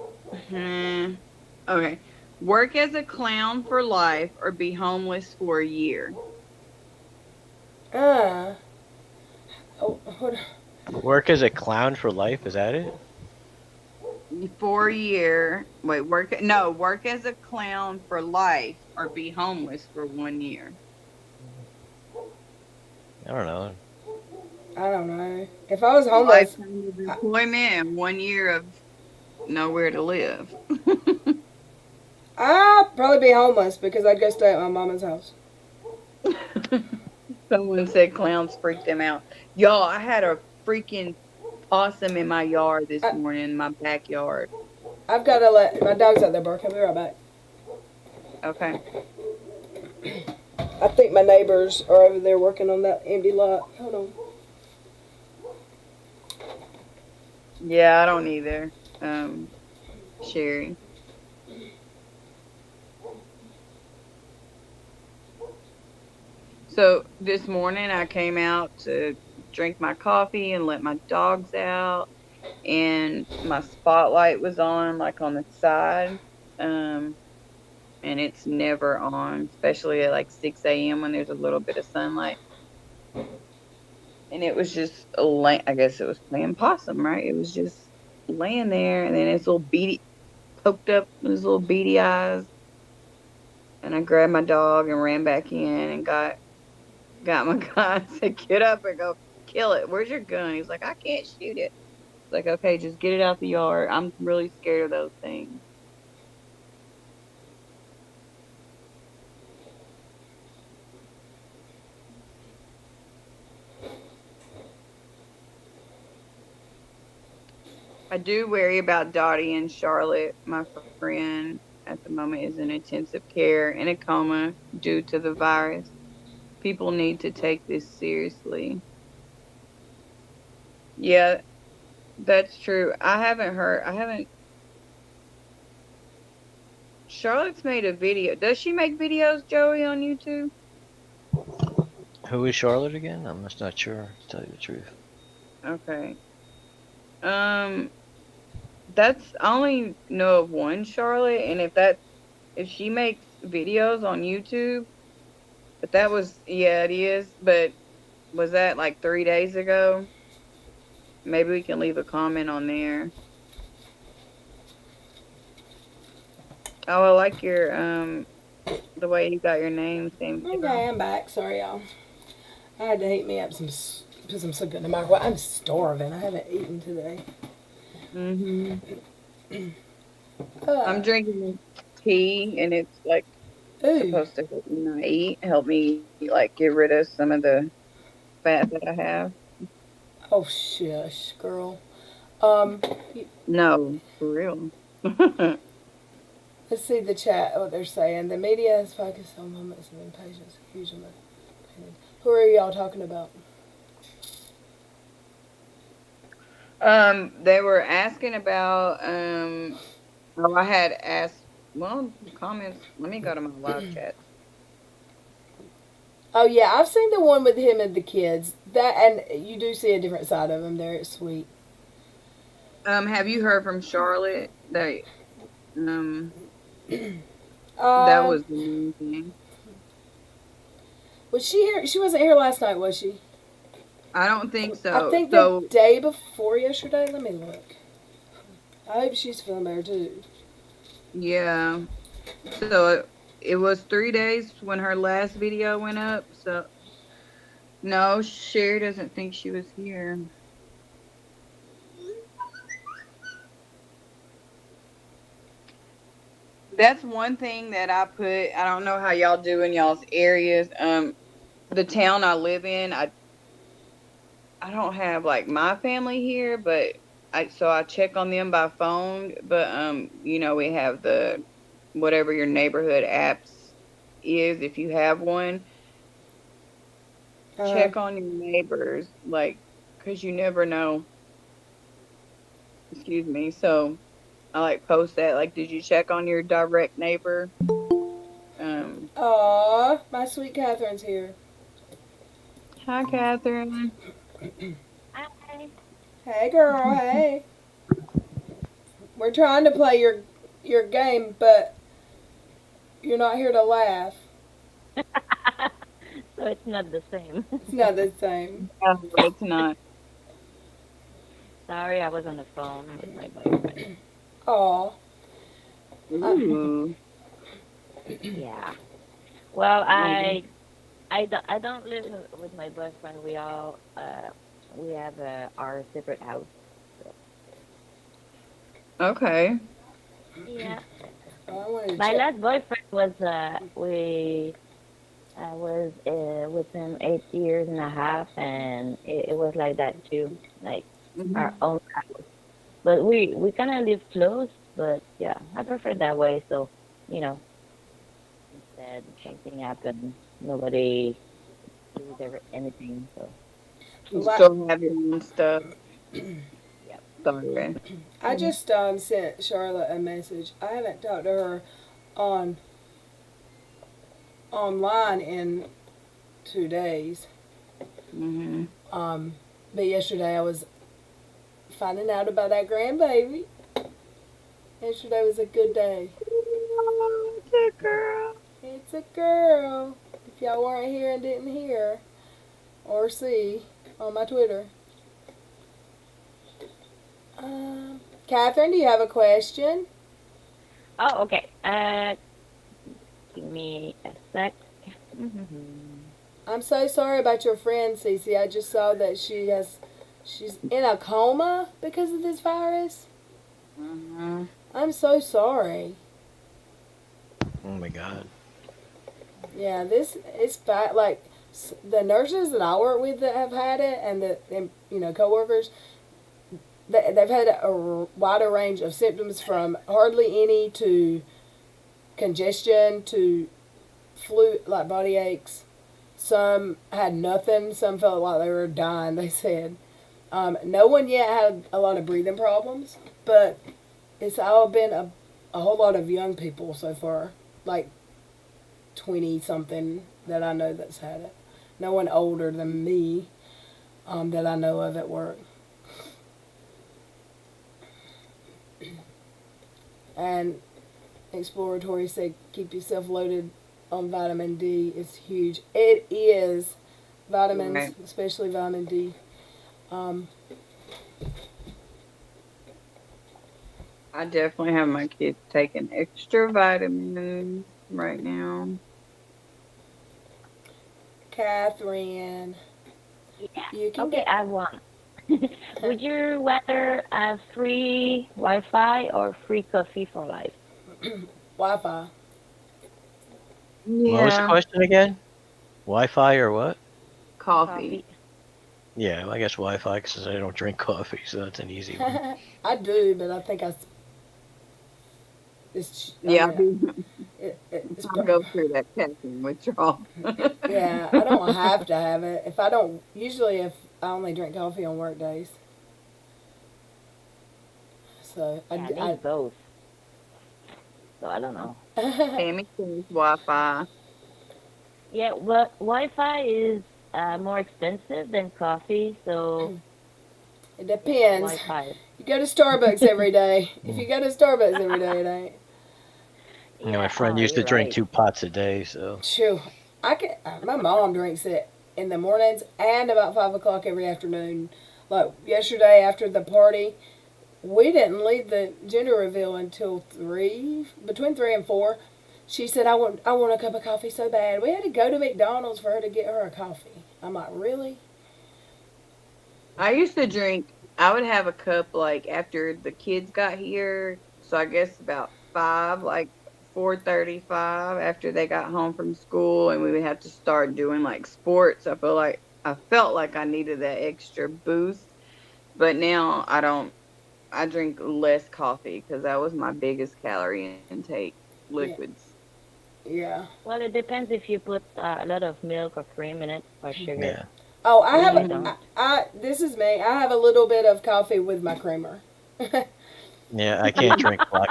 Speaker 2: Okay. Work as a clown for life or be homeless for a year.
Speaker 1: Oh, hold on.
Speaker 3: Work as a clown for life. Is that it?
Speaker 2: For a year. Wait, work as a clown for life or be homeless for 1 year.
Speaker 3: I don't know.
Speaker 1: I don't know. If I was homeless,
Speaker 2: Lifetime of employment and 1 year of nowhere to live.
Speaker 1: I'd probably be homeless because I'd go stay at my mama's house.
Speaker 2: Someone said clowns freak them out. Y'all, I had a freaking possum in my yard this morning, in my backyard.
Speaker 1: I've got to let my dog's out there barking. I'll be right back.
Speaker 2: Okay.
Speaker 1: I think my neighbors are over there working on that empty lot. Hold on.
Speaker 2: Yeah, I don't either. Sherry. So this morning I came out to drink my coffee and let my dogs out, and my spotlight was on, like on the side, and it's never on, especially at like 6 a.m. when there's a little bit of sunlight. And it was just I guess it was playing possum, right? It was just laying there, and then his little beady poked up his little beady eyes, and I grabbed my dog and ran back in and got my gun. Said, "Get up and go kill it. Where's your gun?" He's like, "I can't shoot it." It's like, okay, just get it out the yard. I'm really scared of those things. I do worry about Dottie and Charlotte. My friend at the moment is in intensive care in a coma due to the virus. People need to take this seriously. Yeah, that's true. I haven't heard. Charlotte's made a video. Does she make videos, Joey, on YouTube?
Speaker 3: Who is Charlotte again? I'm just not sure, to tell you the truth.
Speaker 2: Okay. That's I only know of one Charlotte, and if she makes videos on YouTube, but that was it is. But was that like 3 days ago? Maybe we can leave a comment on there. Oh, I like your the way you got your name. Same.
Speaker 1: Okay, I'm back. Sorry, y'all. I had to heat me up put some soup in the microwave. I'm starving. I haven't eaten today.
Speaker 2: I'm drinking tea, and it's like
Speaker 1: Ooh.
Speaker 2: supposed to help me not eat, help me like get rid of some of the fat that I have.
Speaker 1: Oh, shush, girl.
Speaker 2: No, for real.
Speaker 1: Let's see the chat, what they're saying. The media is focused on moments of impatience, huge amount of pain. Who are y'all talking about?
Speaker 2: They were asking about I had asked comments. Let me go to my live chat.
Speaker 1: Oh yeah, I've seen the one with him and the kids. That, and you do see a different side of him there. It's sweet.
Speaker 2: Have you heard from Charlotte that that was the main thing?
Speaker 1: Was she here? She wasn't here last night, was she?
Speaker 2: I don't think so.
Speaker 1: I think
Speaker 2: so,
Speaker 1: the day before yesterday. Let me look. I hope she's feeling better too.
Speaker 2: yeah. So it was 3 days when her last video went up. So no, Sherry doesn't think she was here. That's one thing that I put. I don't know how y'all do in y'all's areas. The town I live in, I don't have like my family here, but I check on them by phone. But we have the whatever your neighborhood apps is, if you have one. Check on your neighbors, like, because you never know. Excuse me. So I like post that. Like, did you check on your direct neighbor?
Speaker 1: Aw, my sweet Catherine's here.
Speaker 2: Hi, Catherine.
Speaker 4: Hi.
Speaker 1: Hey, girl. Hey. We're trying to play your game, but you're not here to laugh.
Speaker 4: So it's not the same.
Speaker 1: It's not the same.
Speaker 2: No, it's not.
Speaker 4: Sorry, I was on the phone with my boyfriend.
Speaker 1: Aw.
Speaker 2: Ooh.
Speaker 4: Yeah. Well, I don't live with my boyfriend. We all we have our separate house. So.
Speaker 2: Okay.
Speaker 4: Yeah.
Speaker 1: I wanted to
Speaker 4: My
Speaker 1: check.
Speaker 4: last boyfriend was I was with him 8 years and a half, and it was like that too, like our
Speaker 2: Mhm.
Speaker 4: own house. But we kind of live close, but yeah, I prefer that way. So, you know, instead something happened, nobody lose anything. So,
Speaker 2: You
Speaker 1: La-
Speaker 2: still have your own stuff.
Speaker 4: yep.
Speaker 2: Sorry.
Speaker 1: I just sent Charlotte a message. I haven't talked to her on online in 2 days.
Speaker 2: Mm-hmm.
Speaker 1: But yesterday I was finding out about that grandbaby. Yesterday was a good day.
Speaker 2: Oh, it's a girl.
Speaker 1: It's a girl. If y'all weren't here and didn't hear or see on my Twitter. Catherine, do you have a question?
Speaker 4: Oh, okay. Give me a sec. Mhm.
Speaker 1: I'm so sorry about your friend, Cece. I just saw that she's in a coma because of this virus.
Speaker 2: Mm-hmm.
Speaker 1: I'm so sorry.
Speaker 3: Oh my God.
Speaker 1: Yeah, this it's bad. Like the nurses that I work with that have had it, and coworkers, they've had a wider range of symptoms from hardly any to congestion to flu, like body aches. Some had nothing. Some felt like they were dying. They said. No one yet had a lot of breathing problems, but it's all been a whole lot of young people so far, like 20 something that I know that's had it. No one older than me that I know of at work. And Exploratory said keep yourself loaded on vitamin D. It's huge. It is vitamins,
Speaker 2: Right.
Speaker 1: especially vitamin D. Um,
Speaker 2: I definitely have my kids taking extra vitamins right now.
Speaker 1: Catherine,
Speaker 4: Yeah.
Speaker 1: you can
Speaker 4: Okay,
Speaker 1: get.
Speaker 4: I won. Would you rather have free Wi-Fi or free coffee for life?
Speaker 1: Wi-Fi.
Speaker 3: What was the
Speaker 2: Yeah,
Speaker 3: question again? Wi-Fi or what?
Speaker 2: coffee.
Speaker 4: Coffee.
Speaker 3: Yeah, I guess Wi-Fi because I don't drink coffee, so that's an easy one.
Speaker 1: I do, but I think it's. I
Speaker 2: Yeah,
Speaker 1: mean, it's.
Speaker 2: I go through that caffeine withdrawal.
Speaker 1: Yeah, I don't have to have it. If I don't, usually if I only drink coffee on work days, so
Speaker 4: Yeah, I need both. So I don't know.
Speaker 2: Tammy says Wi-Fi.
Speaker 4: Yeah, but Wi-Fi is more expensive than coffee, so
Speaker 1: It
Speaker 4: yeah,
Speaker 1: depends.
Speaker 4: Wi-Fi.
Speaker 1: You go to Starbucks every day. If
Speaker 3: Mm.
Speaker 1: you go to Starbucks every day, it ain't.
Speaker 3: Yeah, my
Speaker 4: Yeah,
Speaker 3: friend
Speaker 4: oh,
Speaker 3: used
Speaker 4: you're
Speaker 3: to drink
Speaker 4: right.
Speaker 3: 2 pots a day, so
Speaker 1: Shoo. I can. My mom drinks it in the mornings and about 5 o'clock every afternoon. Like yesterday after the party, we didn't leave the gender reveal until between 3 and 4. She said, I want a cup of coffee so bad. We had to go to McDonald's for her to get her a coffee. I'm like, really?
Speaker 2: I used to drink. I would have a cup like after the kids got here. So I guess about 5, like 4:35 after they got home from school, and we would have to start doing like sports. I felt like I needed that extra boost, but now I don't. I drink less coffee because that was my biggest calorie intake,
Speaker 1: Yeah.
Speaker 2: liquids.
Speaker 1: Yeah.
Speaker 4: Well, it depends if you put a lot of milk or cream in it or sugar.
Speaker 3: yeah.
Speaker 1: Oh,
Speaker 4: Me, I
Speaker 2: Mm.
Speaker 4: don't.
Speaker 1: this is me. I have a little bit of coffee with my creamer.
Speaker 3: Yeah, I can't drink black.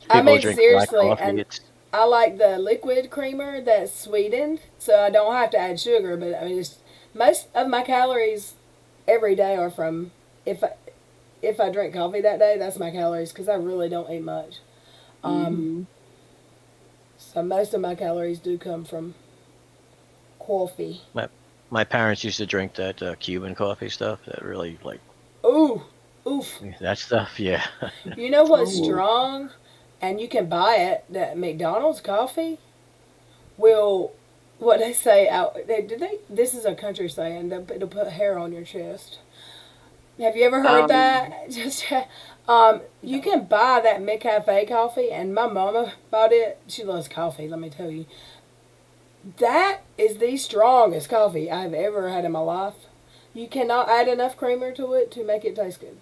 Speaker 1: I
Speaker 3: People who
Speaker 1: mean,
Speaker 3: drink black
Speaker 1: seriously,
Speaker 3: coffee,
Speaker 1: and
Speaker 3: it's
Speaker 1: I like the liquid creamer that's sweetened, so I don't have to add sugar. But I mean, most of my calories every day are from if I, if I drink coffee that day. That's my calories because I really don't eat much. Um,
Speaker 2: Hmm.
Speaker 1: so most of my calories do come from coffee.
Speaker 3: my parents used to drink that Cuban coffee stuff. That really like
Speaker 1: Ooh, oof.
Speaker 3: that stuff. Yeah,
Speaker 1: You know what's
Speaker 2: Oh,
Speaker 1: strong, and you can buy it. That McDonald's coffee will what they say out. This is a country saying that it'll put hair on your chest. Have you ever heard
Speaker 2: um,
Speaker 1: that? Just you can buy that McCafe coffee, and my mama bought it. She loves coffee. Let me tell you, that is the strongest coffee I've ever had in my life. You cannot add enough creamer to it to make it taste good.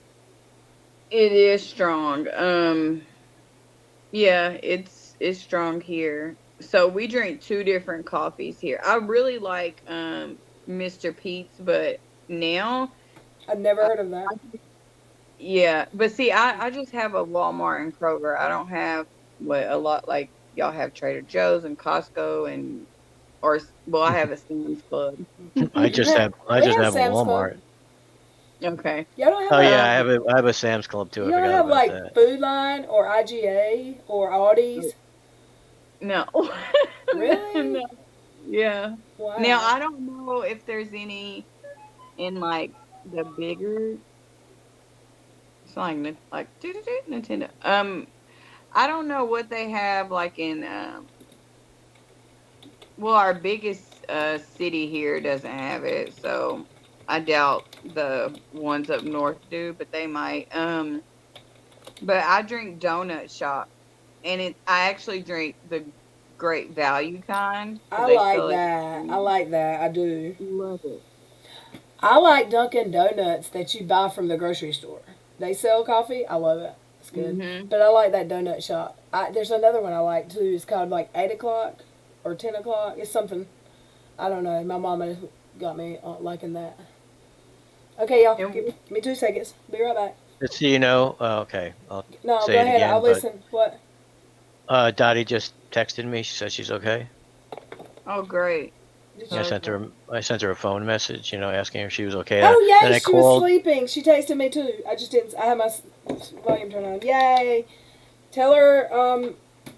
Speaker 2: it is strong. Yeah, it's strong here. So we drink two different coffees here. I really like Mr. Pete's, but now
Speaker 1: I've never
Speaker 2: I,
Speaker 1: heard of that.
Speaker 2: I yeah, but see, I just have a Walmart and Kroger. I don't have what a lot like y'all have Trader Joe's and Costco and well, I have a Sam's Club.
Speaker 3: I
Speaker 1: We
Speaker 3: just
Speaker 1: have
Speaker 3: have a
Speaker 1: Sam's Club.
Speaker 3: Walmart.
Speaker 2: Okay.
Speaker 1: Y'all don't have
Speaker 3: Oh yeah,
Speaker 1: a
Speaker 3: I have a Sam's Club too.
Speaker 1: you
Speaker 3: I
Speaker 1: don't
Speaker 3: forgot
Speaker 1: have
Speaker 3: about
Speaker 1: like
Speaker 3: that.
Speaker 1: Food Line or IGA or Aldi's.
Speaker 2: No.
Speaker 1: Really?
Speaker 2: No. Yeah. Now
Speaker 1: Wow.
Speaker 2: I don't know if there's any in like the bigger It's like Nintendo. I don't know what they have like in well, our biggest city here doesn't have it, so I doubt the ones up north do, but they might. But I drink Donut Shop, and I actually drink the Great Value kind because
Speaker 1: I
Speaker 2: they
Speaker 1: like
Speaker 2: sell it.
Speaker 1: that. I like that. I do.
Speaker 2: Love it.
Speaker 1: I like Dunkin' Donuts that you buy from the grocery store. They sell coffee. I love it. It's good.
Speaker 2: Mhm.
Speaker 1: But I like that donut shop. There's another one I like too. It's called like 8 o'clock or 10 o'clock. It's something. I don't know. My mama got me liking that. Okay, y'all.
Speaker 2: And
Speaker 1: Give me 2 seconds. Be right back.
Speaker 3: Just so you know, okay, I'll
Speaker 1: No,
Speaker 3: say
Speaker 1: go
Speaker 3: it
Speaker 1: ahead.
Speaker 3: again,
Speaker 1: I'll
Speaker 3: but
Speaker 1: listen. What?
Speaker 3: Dottie just texted me. She says she's okay.
Speaker 2: oh, great.
Speaker 3: I
Speaker 2: Okay.
Speaker 3: sent her a phone message, asking if she was okay.
Speaker 1: Oh
Speaker 3: Then
Speaker 1: yay!
Speaker 3: I
Speaker 1: She was
Speaker 3: called.
Speaker 1: sleeping. She texted me too. I just didn't. I had my volume turned on. Yay! Tell her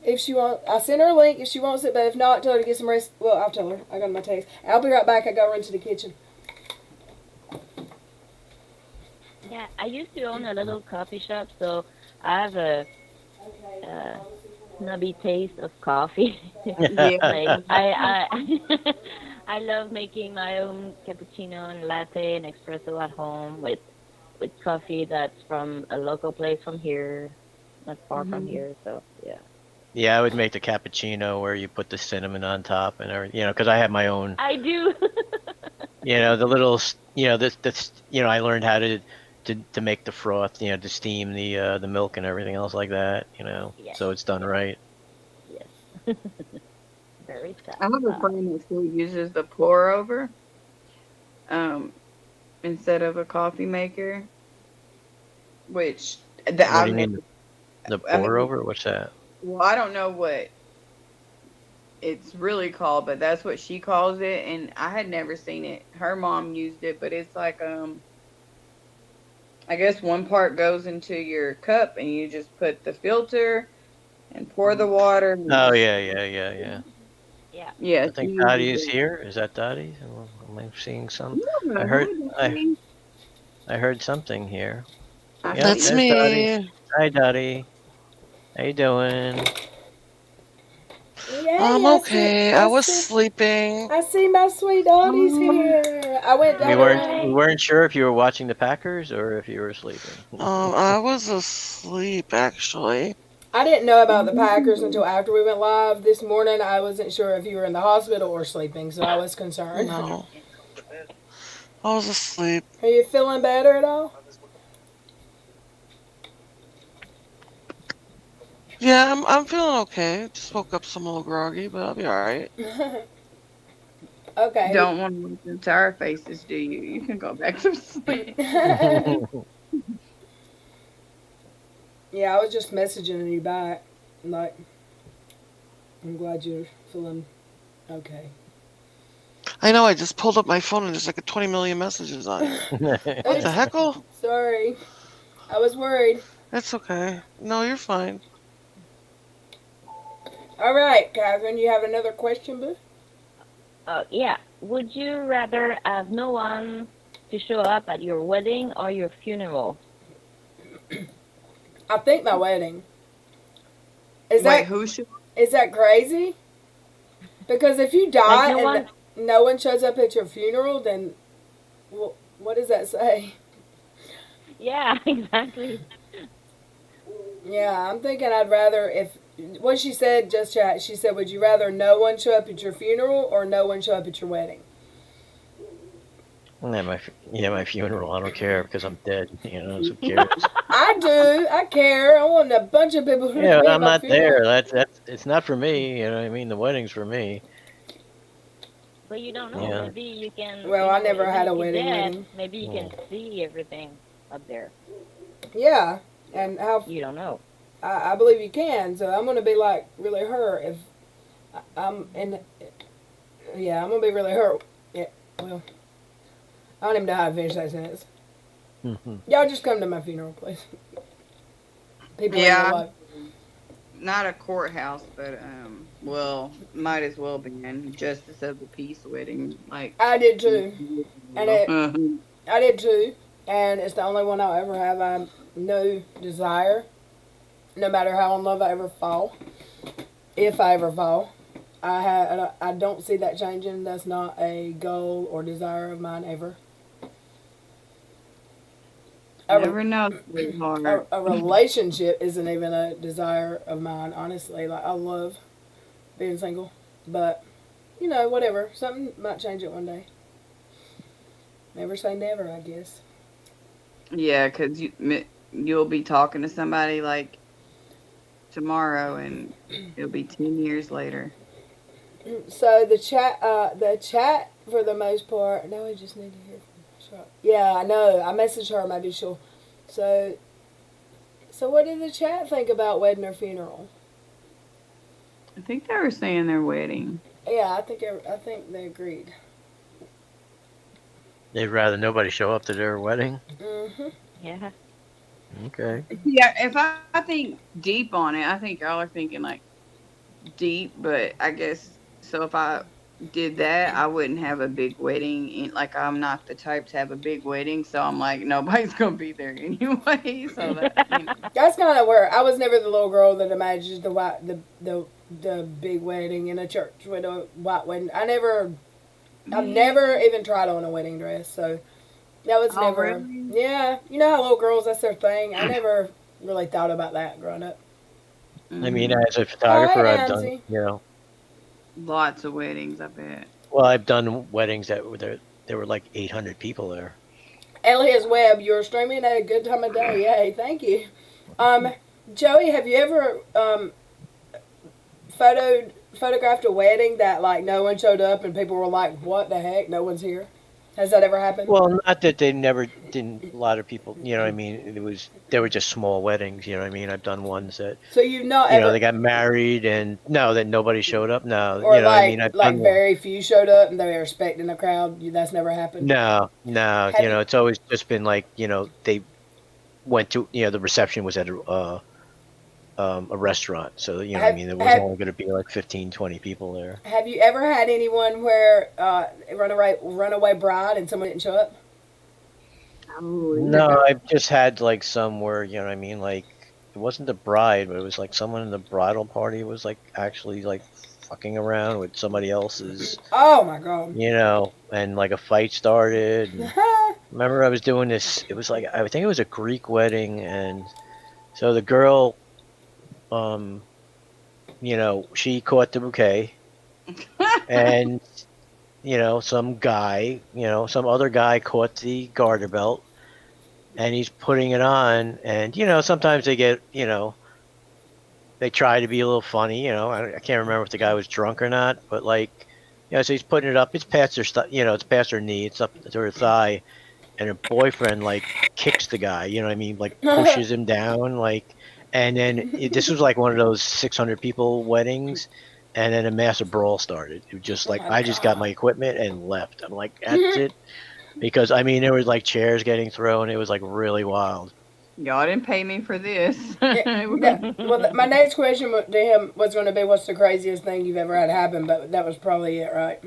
Speaker 1: if she wants. I sent her a link if she wants it, but if not, tell her to get some rest. Well, I'll tell her. I got my text. I'll be right back. I gotta run to the kitchen.
Speaker 4: Yeah, I used to own a little coffee shop, so I have a uh, snobby taste of coffee.
Speaker 2: Yeah.
Speaker 4: Like I I love making my own cappuccino and latte and espresso at home with coffee that's from a local place from here, not far from
Speaker 2: Mhm.
Speaker 4: here. So yeah,
Speaker 3: Yeah, I would make the cappuccino where you put the cinnamon on top and everything, because I have my own,
Speaker 4: I do.
Speaker 3: the little, this, I learned how to make the froth, to steam the milk and everything else like that,
Speaker 4: Yes,
Speaker 3: so it's done right.
Speaker 4: yes. Very
Speaker 2: I have a
Speaker 4: satisfying.
Speaker 2: friend that still uses the pour over um, instead of a coffee maker, which
Speaker 3: What do
Speaker 2: I've
Speaker 3: you
Speaker 2: never.
Speaker 3: mean, the
Speaker 2: I
Speaker 3: pour
Speaker 2: mean,
Speaker 3: over? What's that?
Speaker 2: well, I don't know what it's really called, but that's what she calls it, and I had never seen it. Her mom used it, but it's like I guess one part goes into your cup, and you just put the filter and pour the water and
Speaker 3: Oh
Speaker 2: just
Speaker 3: yeah, yeah, yeah, yeah.
Speaker 4: Yeah.
Speaker 2: yeah,
Speaker 3: I
Speaker 2: she
Speaker 3: think
Speaker 2: uses
Speaker 3: Dottie is
Speaker 2: it.
Speaker 3: here. Is that Dottie? Am I seeing some?
Speaker 2: Yeah,
Speaker 3: I
Speaker 2: hi,
Speaker 3: heard I
Speaker 2: Daddy.
Speaker 3: I heard something here.
Speaker 2: I
Speaker 3: Yep,
Speaker 2: see
Speaker 5: That's
Speaker 2: you.
Speaker 3: there's Dottie.
Speaker 5: me.
Speaker 3: Hi, Dottie. How you doing?
Speaker 1: Yay!
Speaker 5: I'm
Speaker 1: I see.
Speaker 5: okay. I
Speaker 1: I
Speaker 5: was
Speaker 1: see.
Speaker 5: sleeping.
Speaker 1: I see my sweet Dottie's
Speaker 5: Um,
Speaker 1: here. I went
Speaker 3: We
Speaker 1: down the
Speaker 3: weren't
Speaker 1: room.
Speaker 3: we
Speaker 4: Hi.
Speaker 3: weren't sure if you were watching the Packers or if you were sleeping.
Speaker 5: I was asleep actually.
Speaker 1: I didn't know about the Packers until after we went live this morning. I wasn't sure if you were in the hospital or sleeping, so I was concerned.
Speaker 5: No, I was asleep.
Speaker 1: Are you feeling better at all?
Speaker 5: Yeah, I'm feeling okay. Just woke up some little groggy, but I'll be all right.
Speaker 1: Okay.
Speaker 2: Don't want to look into our faces, do you? You can go back to sleep.
Speaker 1: Yeah, I was just messaging you back. Like, I'm glad you're feeling okay.
Speaker 5: I know. I just pulled up my phone and there's like a 20 million messages on it. What the
Speaker 1: Oops,
Speaker 5: heckle?
Speaker 1: sorry. I was worried.
Speaker 5: It's okay. No, you're fine.
Speaker 1: All right, Catherine, you have another question, boo?
Speaker 4: Yeah. Would you rather have no one to show up at your wedding or your funeral?
Speaker 1: I think my wedding. Is
Speaker 2: Wait,
Speaker 1: that
Speaker 2: who should?
Speaker 1: is that crazy? Because if you
Speaker 4: Like
Speaker 1: die
Speaker 4: no
Speaker 1: and
Speaker 4: one?
Speaker 1: no one shows up at your funeral, then what does that say?
Speaker 4: Yeah, exactly.
Speaker 1: Yeah, I'm thinking I'd rather if what she said just chat. She said, "Would you rather no one show up at your funeral or no one show up at your wedding?"
Speaker 3: my funeral. I don't care because I'm dead. So who cares?
Speaker 1: I do. I care. I want a bunch of people to
Speaker 3: Yeah,
Speaker 1: be at
Speaker 3: I'm
Speaker 1: my
Speaker 3: not
Speaker 1: funeral.
Speaker 3: there. That's it's not for me. You know what I mean? The wedding's for me.
Speaker 4: But you don't know.
Speaker 3: Yeah.
Speaker 4: Maybe you can,
Speaker 1: Well, I never
Speaker 4: even
Speaker 1: had
Speaker 4: if
Speaker 1: a
Speaker 4: you're
Speaker 1: wedding.
Speaker 4: dead, maybe you can
Speaker 3: Mm.
Speaker 4: see everything up there.
Speaker 1: Yeah, and how
Speaker 4: You don't know.
Speaker 1: I believe you can. So I'm gonna be like really hurt if I'm in. Yeah, I'm gonna be really hurt. Yeah. Well, I don't even know how to finish that sentence. Y'all just come to my funeral, please. People in
Speaker 2: Yeah,
Speaker 1: your life.
Speaker 2: not a courthouse, but well, might as well be in justice of the peace wedding, like.
Speaker 1: I did too, and
Speaker 2: Mhm.
Speaker 1: I did too, and it's the only one I'll ever have. no desire, no matter how in love I ever fall, if I ever fall. I don't see that changing. That's not a goal or desire of mine ever. A,
Speaker 2: Never know, sweetheart.
Speaker 1: a relationship isn't even a desire of mine, honestly. Like, I love being single, but whatever. Something might change it one day. Never say never, I guess.
Speaker 2: Yeah, because you'll be talking to somebody like tomorrow, and it'll be 10 years later.
Speaker 1: So the chat for the most part. Now we just need to hear from her. Yeah, I know. I messaged her. Maybe she'll. So, so what did the chat think about wedding or funeral?
Speaker 2: I think they were saying their wedding.
Speaker 1: Yeah, I think they agreed.
Speaker 3: They'd rather nobody show up to their wedding.
Speaker 1: Mhm.
Speaker 4: Yeah.
Speaker 3: Okay.
Speaker 2: Yeah, if I think deep on it, I think y'all are thinking like deep, but I guess so. If I did that, I wouldn't have a big wedding. Like, I'm not the type to have a big wedding, so I'm like, nobody's gonna be there anyway. So that.
Speaker 1: That's kind of where I was never the little girl that imagined the big wedding in a church with a white wedding. I've never even tried on a wedding dress, so that was
Speaker 2: Oh,
Speaker 1: never.
Speaker 2: really?
Speaker 1: Yeah, you know how little girls, that's their thing. I never really thought about that growing up.
Speaker 3: I mean,
Speaker 2: Mhm.
Speaker 3: as a photographer,
Speaker 1: Hi,
Speaker 3: I've done,
Speaker 1: Auntie.
Speaker 2: Lots of weddings, I bet.
Speaker 3: well, I've done weddings that were there were like 800 people there.
Speaker 1: Elias Webb, you're streaming at a good time of day. Yay, thank you. Um, Joey, have you ever photographed a wedding that like no one showed up and people were like, "What the heck? No one's here." Has that ever happened?
Speaker 3: Well, not that they never didn't. A lot of people, you know what I mean. They were just small weddings, you know what I mean. I've done ones that,
Speaker 1: So you've not
Speaker 3: you know,
Speaker 1: ever,
Speaker 3: they got married and no, that nobody showed up. No,
Speaker 1: or
Speaker 3: you know what I mean. I've
Speaker 1: like
Speaker 3: done one.
Speaker 1: very few showed up and they were expecting a crowd. That's never happened.
Speaker 3: No, no,
Speaker 1: Have
Speaker 3: you know,
Speaker 1: you
Speaker 3: it's always just been like, they went to, the reception was at a restaurant, so you know what I
Speaker 1: have
Speaker 3: mean. There was
Speaker 1: have
Speaker 3: only going to be like 15, 20 people there.
Speaker 1: have you ever had anyone where runaway bride and someone didn't show up?
Speaker 2: Oh,
Speaker 3: No, I've just had like some where, you know what I mean, like it wasn't the bride, but it was like someone in the bridal party was like actually like fucking around with somebody else's,
Speaker 1: Oh my god.
Speaker 3: and like a fight started. And remember I was doing this, it was like, I think it was a Greek wedding, and so the girl, um, she caught the bouquet, and some other guy caught the garter belt, and he's putting it on, and sometimes they get, they try to be a little funny, I can't remember if the guy was drunk or not, but like, so he's putting it up, it's past their it's past her knee, it's up to her thigh, and her boyfriend like kicks the guy, you know what I mean, like pushes him down, like, and then this was like one of those 600 people weddings, and then a massive brawl started. It was just
Speaker 1: Oh
Speaker 3: like,
Speaker 1: my
Speaker 3: I just got my
Speaker 1: god.
Speaker 3: equipment and left. I'm like, that's it, because I mean there was like chairs getting thrown. It was like really wild.
Speaker 2: y'all didn't pay me for this.
Speaker 1: Yeah, well, my next question to him was going to be, "What's the craziest thing you've ever had happen?" But that was probably it, right?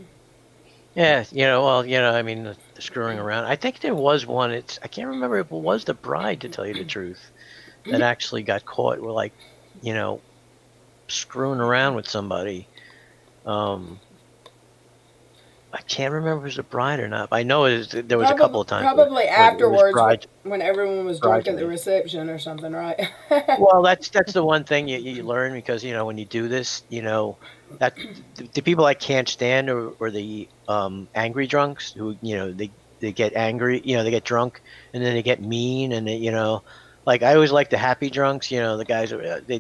Speaker 3: Yeah, well, I mean, the screwing around. I think there was one. I can't remember if it was the bride, to tell you the truth, that actually got caught with like, you know, screwing around with somebody. Um, I can't remember if it was a bride or not. But I know there was a couple
Speaker 1: Probably,
Speaker 3: of times
Speaker 1: probably
Speaker 3: where it was
Speaker 1: afterwards when everyone was drunk at the
Speaker 3: bridesmaids.
Speaker 1: reception or something, right?
Speaker 3: Well, that's the one thing you learn, because when you do this, that the people I can't stand are the angry drunks who they get angry, they get drunk, and then they get mean, and like I always like the happy drunks, the guys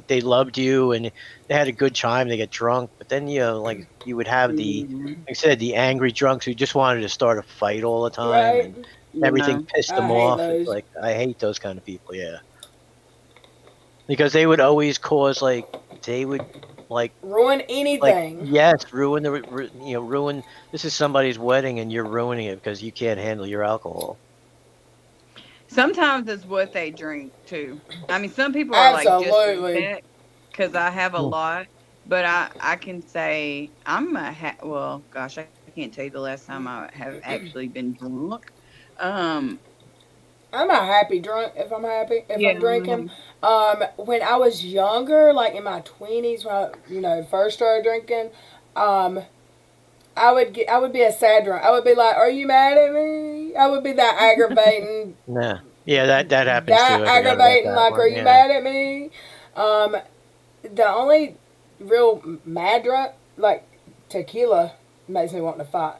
Speaker 3: they loved you and they had a good time, they get drunk, but then like you would have
Speaker 2: Mhm.
Speaker 3: like I said, the angry drunks who just wanted to start a fight all the time,
Speaker 1: Right.
Speaker 3: and everything
Speaker 2: Yeah.
Speaker 3: pissed
Speaker 1: I
Speaker 3: them
Speaker 1: hate
Speaker 3: off. It's
Speaker 1: those.
Speaker 3: like I hate those kind of people, yeah, because they would always cause like they would like
Speaker 1: Ruin
Speaker 3: like
Speaker 1: anything.
Speaker 3: yes, ruin ruin. This is somebody's wedding and you're ruining it because you can't handle your alcohol.
Speaker 2: Sometimes it's what they drink too. I mean, some people are like, just drink
Speaker 1: Absolutely.
Speaker 2: that, because I have a
Speaker 3: Hmm.
Speaker 2: lot. But I can say well, gosh, I can't tell you the last time I have actually been drunk. Um,
Speaker 1: I'm a happy drunk if I'm happy if
Speaker 2: Yeah.
Speaker 1: I'm drinking. When I was younger, like in my 20s, when I first started drinking, um, I would be a sad drunk. I would be like, "Are you mad at me?" I would be
Speaker 3: Nah. Yeah, that happens too.
Speaker 1: that
Speaker 3: I forgot about
Speaker 1: aggravating.
Speaker 3: that
Speaker 1: Like, "Are
Speaker 3: one.
Speaker 1: you
Speaker 3: Yeah.
Speaker 1: mad at me?" Um, the only real mad drunk, like tequila, makes me want to fight.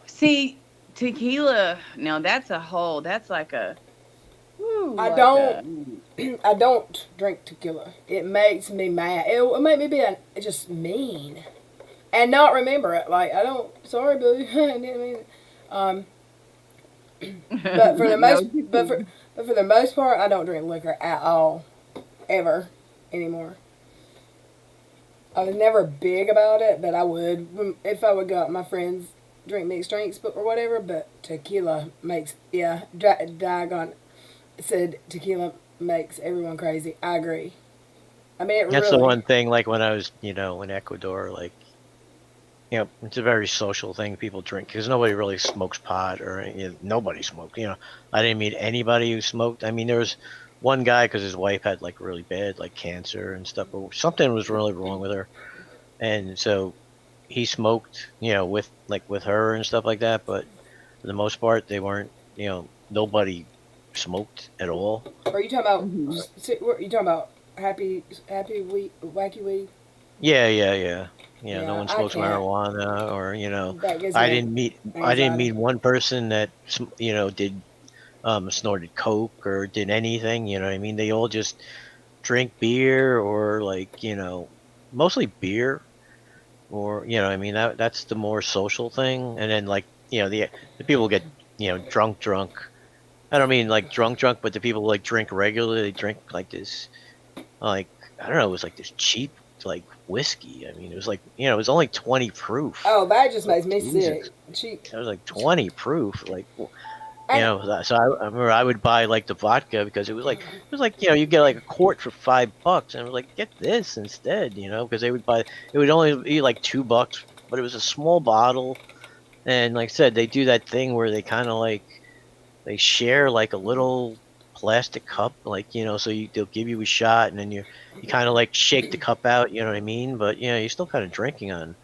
Speaker 2: See, tequila. Now that's like a. Whew,
Speaker 1: I
Speaker 2: like
Speaker 1: don't.
Speaker 2: a.
Speaker 1: I don't drink tequila. It makes me mad. It make me be just mean and not remember it. Like I don't. Sorry, boo. I didn't mean it. Um, but for the
Speaker 2: No
Speaker 1: most,
Speaker 2: tequila.
Speaker 1: but for the most part, I don't drink liquor at all, ever, anymore. I was never big about it, but I would if I would go out with my friends drink mixed drinks, but or whatever. But tequila makes Diagon said tequila makes everyone crazy. I agree. I mean, it
Speaker 3: That's the
Speaker 1: really.
Speaker 3: one thing. Like when I was, in Ecuador, like, it's a very social thing. People drink because nobody really smokes pot, or nobody smoked. I didn't meet anybody who smoked. I mean, there was one guy because his wife had like really bad like cancer and stuff, or something was really wrong with her, and so he smoked, with her and stuff like that. But for the most part, they weren't. Nobody smoked at all.
Speaker 1: Are you talking about?
Speaker 2: Mhm.
Speaker 1: What are you talking about? Happy weed, wacky weed.
Speaker 3: Yeah, yeah, yeah. No
Speaker 1: Yeah,
Speaker 3: one
Speaker 1: I
Speaker 3: smokes
Speaker 1: can't.
Speaker 3: marijuana, or
Speaker 1: That gives
Speaker 3: I
Speaker 1: me
Speaker 3: didn't meet I didn't
Speaker 1: anxiety.
Speaker 3: meet one person that did snorted coke or did anything. You know what I mean? They all just drink beer or like mostly beer, or I mean that's the more social thing. And then like the people get drunk. I don't mean like drunk, but the people like drink regularly. They drink like this, like I don't know, it was like this cheap like whiskey. I mean, it was like it was only 20 proof.
Speaker 1: Oh, that just
Speaker 3: Like
Speaker 1: makes me
Speaker 3: Jesus,
Speaker 1: sick. She
Speaker 3: it was like 20 proof. Like
Speaker 1: and
Speaker 3: so I remember I would buy like the vodka because it was like you get like a quart for $5, and I was like get this instead, because they would buy it would only be like $2, but it was a small bottle, and like I said, they do that thing where they kind of like they share like a little plastic cup, like so they'll give you a shot, and then you kind of like shake the cup out, you know what I mean? But you're still kind of drinking on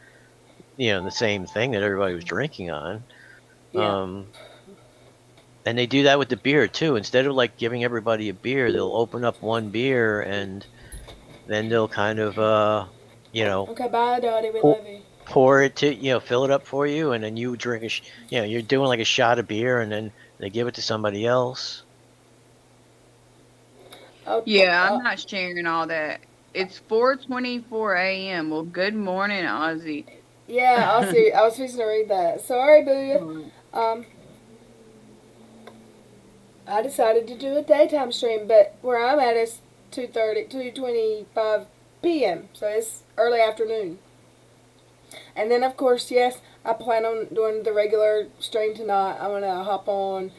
Speaker 3: the same thing that everybody was drinking on.
Speaker 1: yeah.
Speaker 3: Um, and they do that with the beer too. Instead of like giving everybody a beer, they'll open up one beer, and then they'll kind of you know
Speaker 1: Okay, bye, Dottie. We
Speaker 3: pour,
Speaker 1: love you.
Speaker 3: pour it to fill it up for you, and then you drink you're doing like a shot of beer, and then they give it to somebody else.
Speaker 1: Oh,
Speaker 2: Yeah, I'm not sharing all that. It's 4:24 a.m. Well, good morning, Ozzy.
Speaker 1: yeah. I'll see. I was fixing to read that. Sorry, boo. Um, I decided to do a daytime stream, but where I'm at is 2:25 p.m. So it's early afternoon. And then, of course, yes, I plan on doing the regular stream tonight. I'm gonna hop on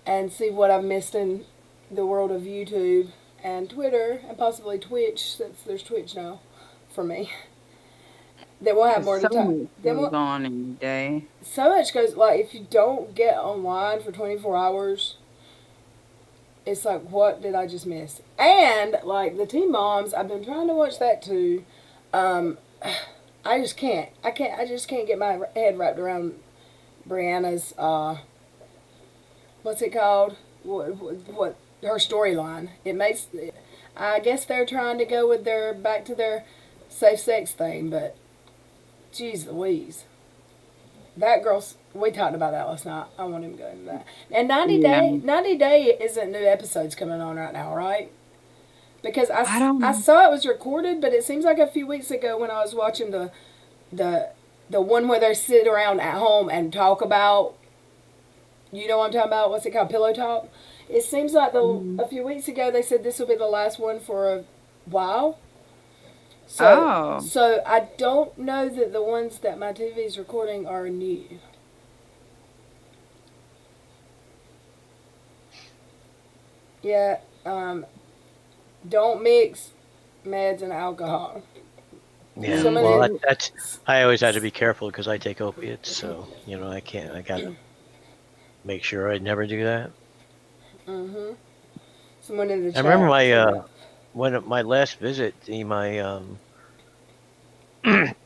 Speaker 1: and see what I've missed in the world of YouTube and Twitter and possibly Twitch, since there's Twitch now for me. Then we'll have
Speaker 2: Because
Speaker 1: more to
Speaker 2: so
Speaker 1: talk.
Speaker 2: much
Speaker 1: Then
Speaker 2: goes
Speaker 1: we'll,
Speaker 2: on in the day.
Speaker 1: so much goes, like, if you don't get online for 24 hours, it's like, what did I just miss? And like the Teen Moms, I've been trying to watch that too. Um, I just can't. I just can't get my head wrapped around Brianna's. What's it called? What her storyline? It makes. I guess they're trying to go with their back to their safe sex thing, but geez Louise, that girl's. We talked about that last night. I won't even go into that. And
Speaker 2: Yeah.
Speaker 1: 90 Day isn't new episodes coming on right now, right? Because
Speaker 2: I
Speaker 1: I
Speaker 2: don't.
Speaker 1: saw it was recorded, but it seems like a few weeks ago when I was watching the the one where they sit around at home and talk about, you know what I'm talking about? What's it called? Pillow talk. It seems like
Speaker 2: Mhm.
Speaker 1: a few weeks ago they said this will be the last one for a while. So
Speaker 2: Oh.
Speaker 1: so I don't know that the ones that my TV's recording are new. Yeah. Don't mix meds and alcohol.
Speaker 3: Yeah,
Speaker 1: Some of
Speaker 3: well,
Speaker 1: them.
Speaker 3: that's I always had to be careful because I take opiates, so I can't. I gotta make sure I never do that.
Speaker 1: Mm-hmm. Someone in the
Speaker 3: I remember
Speaker 1: chat
Speaker 3: my
Speaker 1: said that.
Speaker 3: when my last visit, my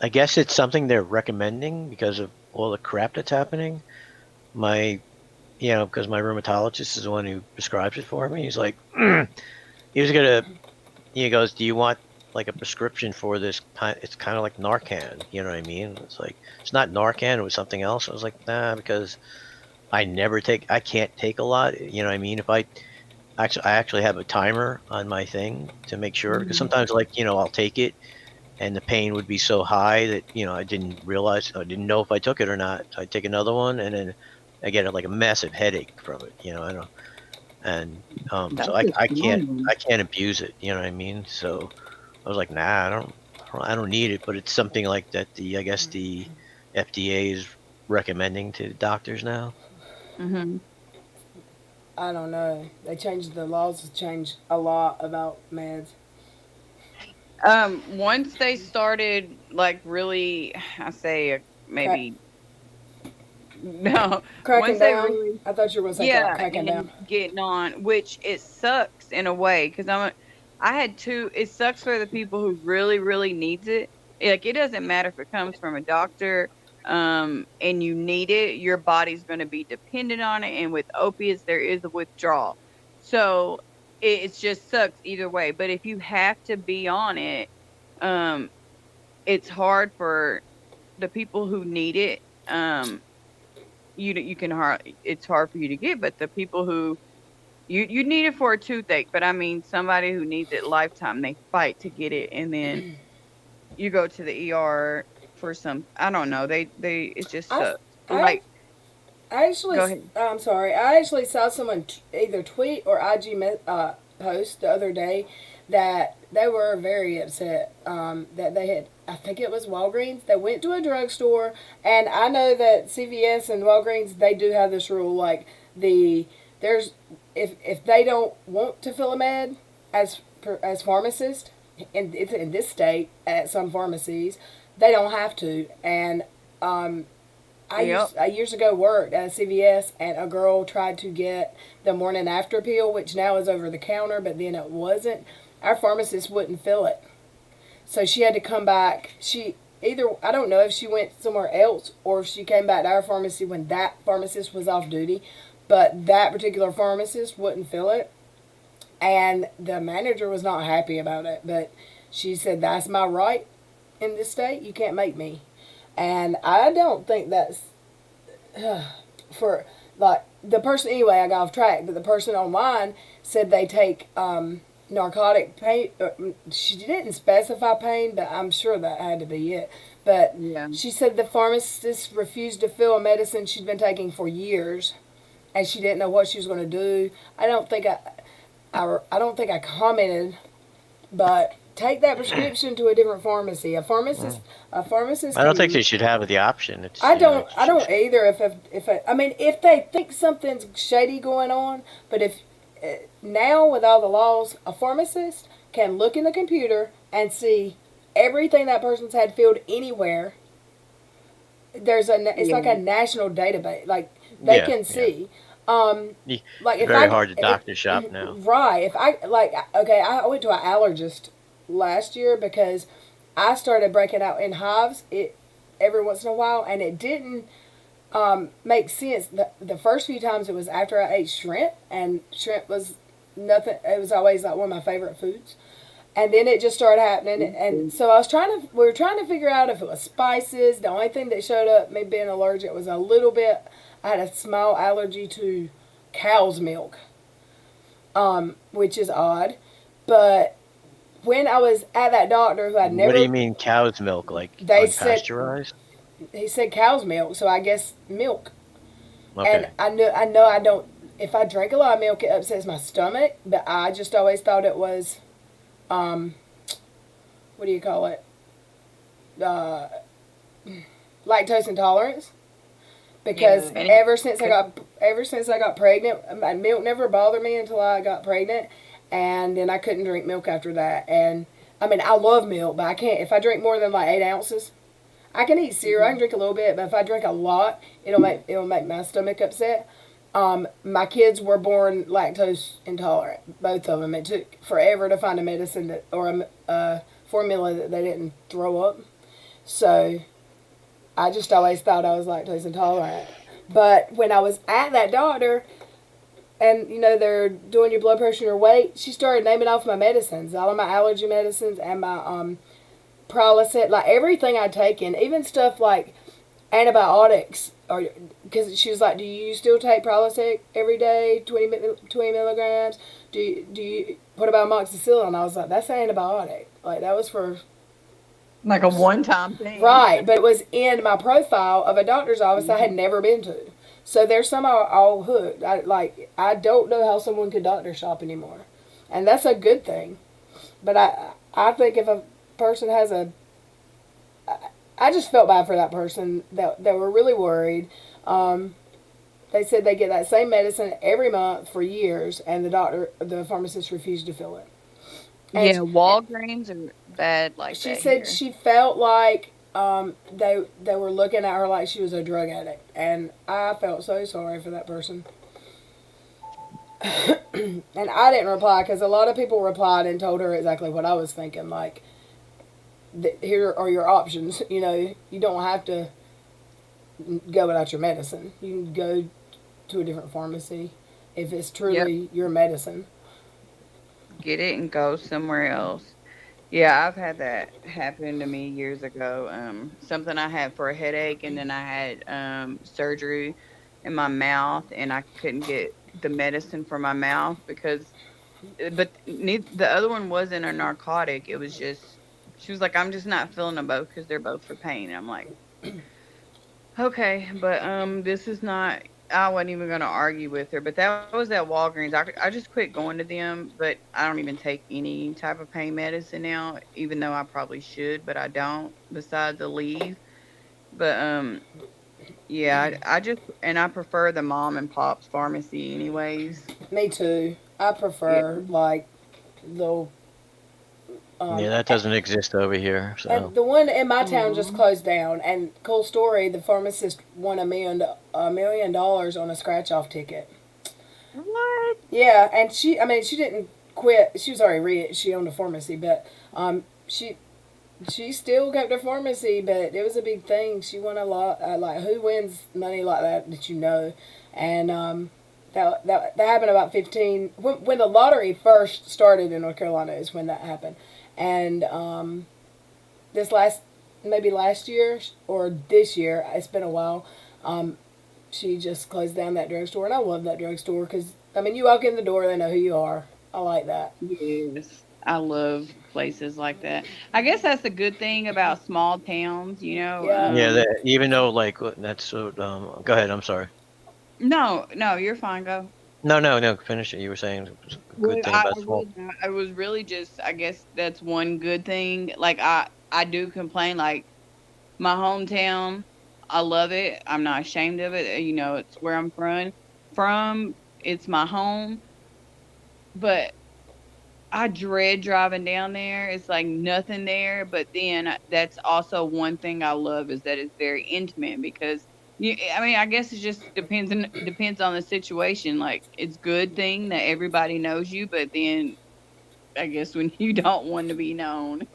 Speaker 3: I guess it's something they're recommending because of all the crap that's happening. My because my rheumatologist is the one who prescribes it for me. He's like, he was gonna. He goes, "Do you want like a prescription for this kind? It's kind of like Narcan. You know what I mean? It's like it's not Narcan. It was something else." I was like, "Nah," because I can't take a lot. You know what I mean? If I actually have a timer on my thing to make sure because
Speaker 2: Mhm.
Speaker 3: sometimes like I'll take it and the pain would be so high that I didn't realize I didn't know if I took it or not. So I take another one and then I get like a massive headache from it. I don't and so
Speaker 2: That's a strong one.
Speaker 3: I can't abuse it. You know what I mean? So I was like, nah, I don't need it. But it's something like that. I guess the FDA is recommending to doctors now.
Speaker 2: Hmm.
Speaker 1: I don't know. They changed the laws. Have changed a lot about meds.
Speaker 2: Once they started, like, really, I say
Speaker 1: Crack,
Speaker 2: maybe no.
Speaker 1: cracking
Speaker 2: Once they
Speaker 1: down.
Speaker 2: really,
Speaker 1: I thought you were gonna say
Speaker 2: yeah,
Speaker 1: cracking down.
Speaker 2: and getting on, which it sucks in a way because I had two. It sucks for the people who really, really needs it. Like it doesn't matter if it comes from a doctor, and you need it, your body's going to be dependent on it. And with opiates, there is a withdrawal, so it just sucks either way. But if you have to be on it, um, it's hard for the people who need it. You can hard it's hard for you to get, but the people who you need it for a toothache, but I mean somebody who needs it lifetime, they fight to get it, and then you go to the ER for some, I don't know, they it just
Speaker 1: I,
Speaker 2: sucks.
Speaker 1: I,
Speaker 2: Like,
Speaker 1: I actually,
Speaker 2: go ahead.
Speaker 1: I'm sorry. I actually saw someone either tweet or post the other day that they were very upset. That they had, I think it was Walgreens. They went to a drugstore, and I know that CVS and Walgreens they do have this rule. Like there's if they don't want to fill a med as pharmacist in this state at some pharmacies, they don't have to. And
Speaker 2: Yep.
Speaker 1: I years ago worked at CVS, and a girl tried to get the morning after pill, which now is over the counter, but then it wasn't. Our pharmacist wouldn't fill it, so she had to come back. She either I don't know if she went somewhere else or if she came back to our pharmacy when that pharmacist was off duty, but that particular pharmacist wouldn't fill it, and the manager was not happy about it. But she said that's my right in this state. You can't make me. And I don't think that's for like the person anyway. I got off track, but the person online said they take narcotic pain. She didn't specify pain, but I'm sure that had to be it. But
Speaker 2: Yeah.
Speaker 1: she said the pharmacist refused to fill a medicine she'd been taking for years, and she didn't know what she was going to do. I don't think I commented, but take that prescription to a different pharmacy. A pharmacist
Speaker 3: I don't think
Speaker 1: can.
Speaker 3: they should have the option. It's
Speaker 1: I don't.
Speaker 3: it's
Speaker 1: I don't either. I mean, if they think something's shady going on, but if now with all the laws, a pharmacist can look in the computer and see everything that person's had filled anywhere. It's like
Speaker 2: Yeah.
Speaker 1: a national database. Like they
Speaker 3: yeah,
Speaker 1: can
Speaker 3: yeah.
Speaker 1: see.
Speaker 3: Ye-
Speaker 1: Like if
Speaker 3: Very
Speaker 1: I
Speaker 3: hard to
Speaker 1: if
Speaker 3: doctor shop now.
Speaker 1: right if I like okay I went to an allergist last year because I started breaking out in hives every once in a while, and it didn't make sense. The first few times it was after I ate shrimp, and shrimp was nothing. It was always like one of my favorite foods. And then it just started happening, and so we were trying to figure out if it was spices. The only thing that showed up, me being allergic, was a little bit. I had a small allergy to cow's milk, which is odd. But when I was at that doctor who had
Speaker 3: What do
Speaker 1: never,
Speaker 3: you mean cow's milk? Like
Speaker 1: they said
Speaker 3: unpasteurized?
Speaker 1: he said cow's milk, so I guess milk. And
Speaker 3: Okay.
Speaker 1: I know I don't. If I drink a lot of milk, it upsets my stomach. But I just always thought it was, um, what do you call it? Uh, lactose intolerance. Because
Speaker 2: Yeah. And
Speaker 1: ever since I got pregnant, my milk never bothered me until I got pregnant, and then I couldn't drink milk after that. And I mean, I love milk, but I can't. If I drink more than like 8 ounces, I can eat cereal. I can drink a little bit, but if I drink a lot, it'll make my stomach upset. My kids were born lactose intolerant, both of them. It took forever to find a medicine or a formula that they didn't throw up. So I just always thought I was lactose intolerant. But when I was at that doctor, and they're doing your blood pressure and your weight, she started naming off my medicines, all of my allergy medicines and my Prilosec, like everything I'd taken, even stuff like antibiotics, or because she was like, "Do you still take Prilosec every day, 20 milligrams? Do you what about amoxicillin?" And I was like, "That's an antibiotic. Like that was for
Speaker 2: Like a one-time thing.
Speaker 1: right," but it was in my profile of a doctor's office I had never been to. So there's some all hooked. I don't know how someone could doctor shop anymore, and that's a good thing. But I think if a person has I just felt bad for that person that they were really worried. They said they get that same medicine every month for years, and the pharmacist refused to fill it. And
Speaker 2: Yeah, Walgreens are bad like
Speaker 1: she
Speaker 2: that
Speaker 1: said
Speaker 2: here.
Speaker 1: she felt like they were looking at her like she was a drug addict, and I felt so sorry for that person. And I didn't reply because a lot of people replied and told her exactly what I was thinking. Like, here are your options. You don't have to go without your medicine. You can go to a different pharmacy if it's truly your medicine.
Speaker 2: Get it and go somewhere else. Yeah, I've had that happen to me years ago. Something I had for a headache, and then I had surgery in my mouth, and I couldn't get the medicine for my mouth but the other one wasn't a narcotic. It was just, she was like, "I'm just not feeling them both because they're both for pain." And I'm like, okay, but this is not. I wasn't even gonna argue with her, but that was at Walgreens. I just quit going to them, but I don't even take any type of pain medicine now, even though I probably should, but I don't. Besides Aleve, but yeah, I just and I prefer the mom and pop's pharmacy, anyways.
Speaker 1: Me too. I
Speaker 2: Yeah,
Speaker 1: prefer like the
Speaker 3: Yeah,
Speaker 1: um,
Speaker 3: that doesn't exist over here. So
Speaker 1: and the one in my town just
Speaker 2: Aw.
Speaker 1: closed down. And cool story, the pharmacist won $1 million on a scratch off ticket.
Speaker 2: What?
Speaker 1: Yeah, and she didn't quit. She was already she owned a pharmacy, but she still kept her pharmacy. But it was a big thing. She won a lot. Like, who wins money like that? And that happened about 15 when the lottery first started in North Carolina is when that happened. And this maybe last year or this year, it's been a while. She just closed down that drugstore, and I love that drugstore because you walk in the door, they know who you are. I like that.
Speaker 2: Yes, I love places like that. I guess that's a good thing about small towns, you know.
Speaker 1: Yeah.
Speaker 3: yeah, even though like that's go ahead. I'm sorry.
Speaker 2: No, you're fine. Go.
Speaker 3: No. Finish it. You were saying it was a
Speaker 2: Well,
Speaker 3: good thing about small.
Speaker 2: I was really just. I guess that's one good thing. Like I do complain. Like my hometown, I love it. I'm not ashamed of it. You know, it's where I'm from. From it's my home, but I dread driving down there. It's like nothing there. But then that's also one thing I love is that it's very intimate because I guess it just depends on the situation. Like it's good thing that everybody knows you, but then I guess when you don't want to be known,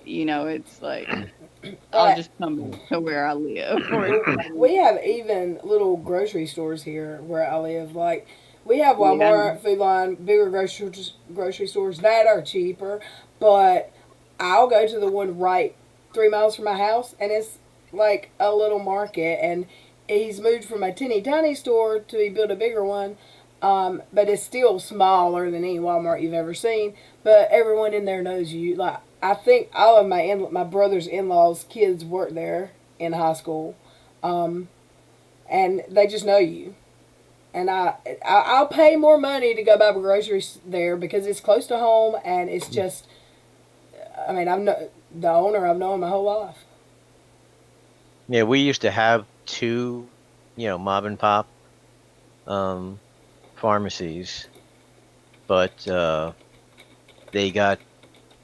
Speaker 2: it's like I'll
Speaker 1: Like,
Speaker 2: just come back to where I live.
Speaker 1: we have even little grocery stores here where I live. Like, we have
Speaker 2: Yeah.
Speaker 1: Walmart, Food Line, bigger grocery stores that are cheaper, but I'll go to the one right 3 miles from my house, and it's like a little market. And he's moved from a teeny tiny store to he built a bigger one, but it's still smaller than any Walmart you've ever seen. But everyone in there knows you. Like, I think all of my brother's in-laws' kids work there in high school, and they just know you. And I'll pay more money to go buy groceries there because it's close to home, and it's just. I'm the owner I've known my whole life.
Speaker 3: Yeah, we used to have two, mom and pop pharmacies, but they got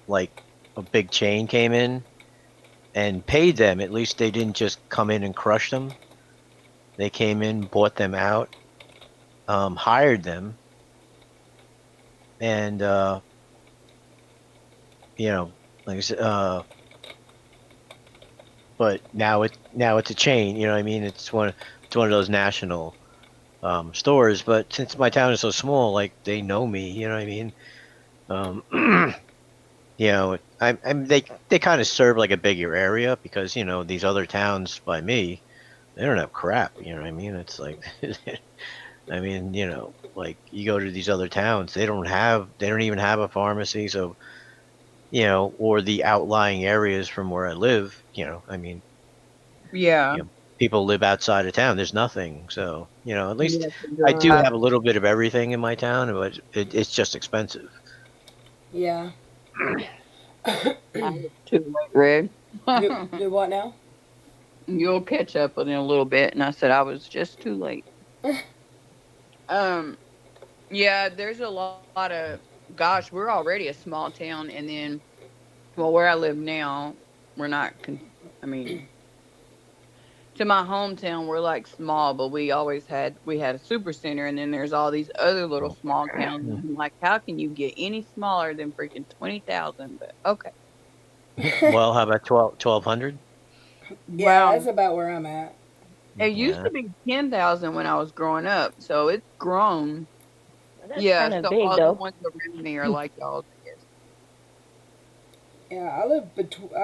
Speaker 3: like a big chain came in and paid them. At least they didn't just come in and crush them. They came in, bought them out, hired them, and you know, like I said, but now it's a chain. You know what I mean? It's one of those national stores. But since my town is so small, like they know me. You know what I mean? Um, they kind of serve like a bigger area because these other towns by me, they don't have crap. You know what I mean? It's like, I mean, like you go to these other towns, they don't even have a pharmacy. So, or the outlying areas from where I live, I mean,
Speaker 2: Yeah.
Speaker 3: people live outside of town. There's nothing. So, at
Speaker 2: You
Speaker 3: least
Speaker 2: have to
Speaker 3: I do
Speaker 2: drive.
Speaker 3: have a little bit of everything in my town, but it's just expensive.
Speaker 1: Yeah.
Speaker 2: I was too late, Red.
Speaker 1: Do what now?
Speaker 2: You'll catch up in a little bit. And I said I was just too late. Um, yeah, there's a lot of, gosh, we're already a small town. And then, well, where I live now, we're not, I mean, to my hometown, we're like small, but we had a super center. And then there's all these other little
Speaker 3: Oh.
Speaker 2: small towns. And I'm like, how can you get any smaller than freaking 20,000? But okay.
Speaker 3: Well, how about 1200?
Speaker 1: Yeah,
Speaker 2: Wow.
Speaker 1: that's about where I'm at.
Speaker 2: It used
Speaker 3: Yeah.
Speaker 2: to be 10,000 when I was growing up, so it's grown.
Speaker 4: Well, that's
Speaker 2: Yeah,
Speaker 4: kind of
Speaker 2: so
Speaker 4: big,
Speaker 2: all the
Speaker 4: though.
Speaker 2: ones around me are like y'all, I guess.
Speaker 1: Yeah, I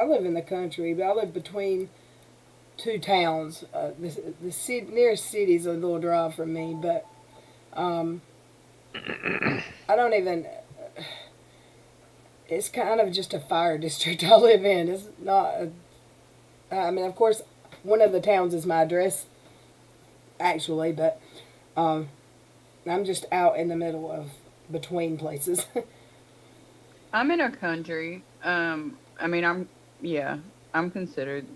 Speaker 1: live in the country, but I live between two towns. The nearest city's a little drive from me, but um, I don't even. It's kind of just a fire district I live in. It's not. I mean, of course, one of the towns is my address, actually, but um, I'm just out in the middle of between places.
Speaker 2: I'm in a country. I mean, yeah, I'm considered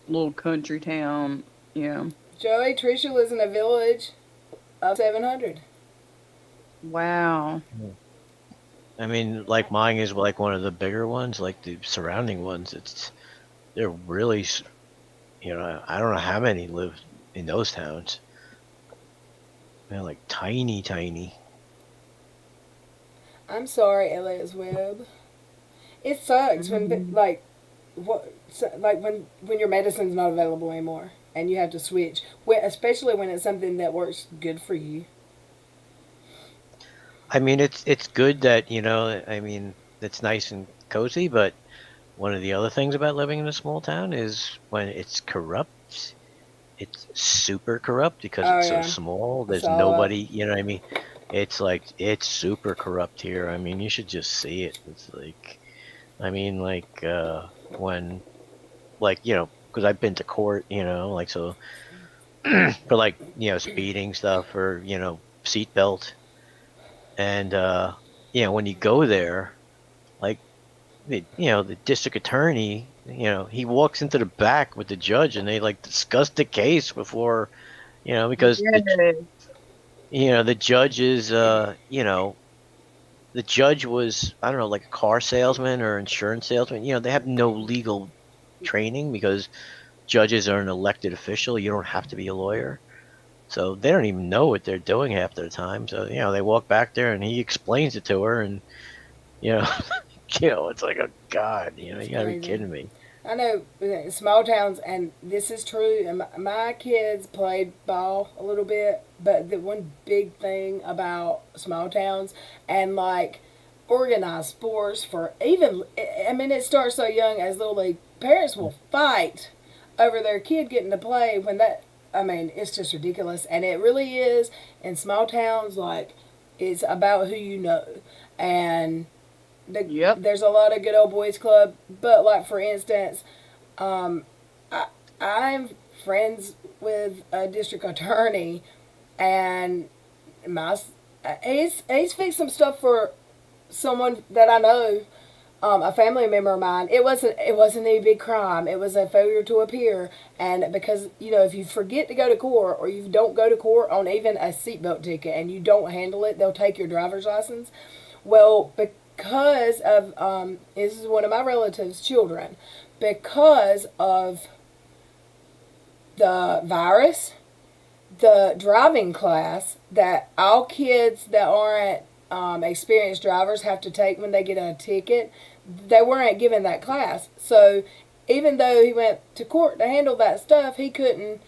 Speaker 2: little country town. Yeah.
Speaker 1: Joey, Tricia lives in a village of 700.
Speaker 2: Wow.
Speaker 3: I mean, like mine is like one of the bigger ones, like the surrounding ones. They're really, I don't know how many live in those towns. They're like tiny, tiny.
Speaker 1: I'm sorry, Elias Webb. It sucks when like when your medicine's not available anymore and you have to switch, especially when it's something that works good for you.
Speaker 3: I mean, it's good that I mean, it's nice and cozy, but one of the other things about living in a small town is when it's corrupt. It's super corrupt because
Speaker 1: Oh
Speaker 3: it's so
Speaker 1: yeah,
Speaker 3: small.
Speaker 1: I
Speaker 3: There's
Speaker 1: saw that.
Speaker 3: nobody, you know what I mean? It's like it's super corrupt here. I mean, you should just see it. It's like, I mean, like when, like because I've been to court, like so for like speeding stuff or seatbelt, and when you go there, like the district attorney, he walks into the back with the judge and they like discuss the case before, because
Speaker 2: Yeah.
Speaker 3: the judge is the judge was, I don't know, like a car salesman or insurance salesman. They have no legal training because judges are an elected official. You don't have to be a lawyer. So they don't even know what they're doing half the time. So, they walk back there and he explains it to her and, you know, it's like, oh God,
Speaker 1: It's
Speaker 3: you gotta be
Speaker 1: crazy.
Speaker 3: kidding me.
Speaker 1: I know small towns, and this is true. And my kids played ball a little bit, but the one big thing about small towns and like organized sports for even, I mean, it starts so young as little league. Parents will fight over their kid getting to play when that. I mean, it's just ridiculous, and it really is in small towns. Like, it's about who you know, and
Speaker 2: Yep.
Speaker 1: there's a lot of good old boys club, but like for instance, um, I, I'm friends with a district attorney, and my he's fixed some stuff for someone that I know, a family member of mine. It wasn't a big crime. It was a failure to appear, and because if you forget to go to court or you don't go to court on even a seatbelt ticket and you don't handle it, they'll take your driver's license. Well, because of this is one of my relatives' children, because of the virus, the driving class that all kids that aren't experienced drivers have to take when they get a ticket, they weren't given that class. So even though he went to court to handle that stuff, he couldn't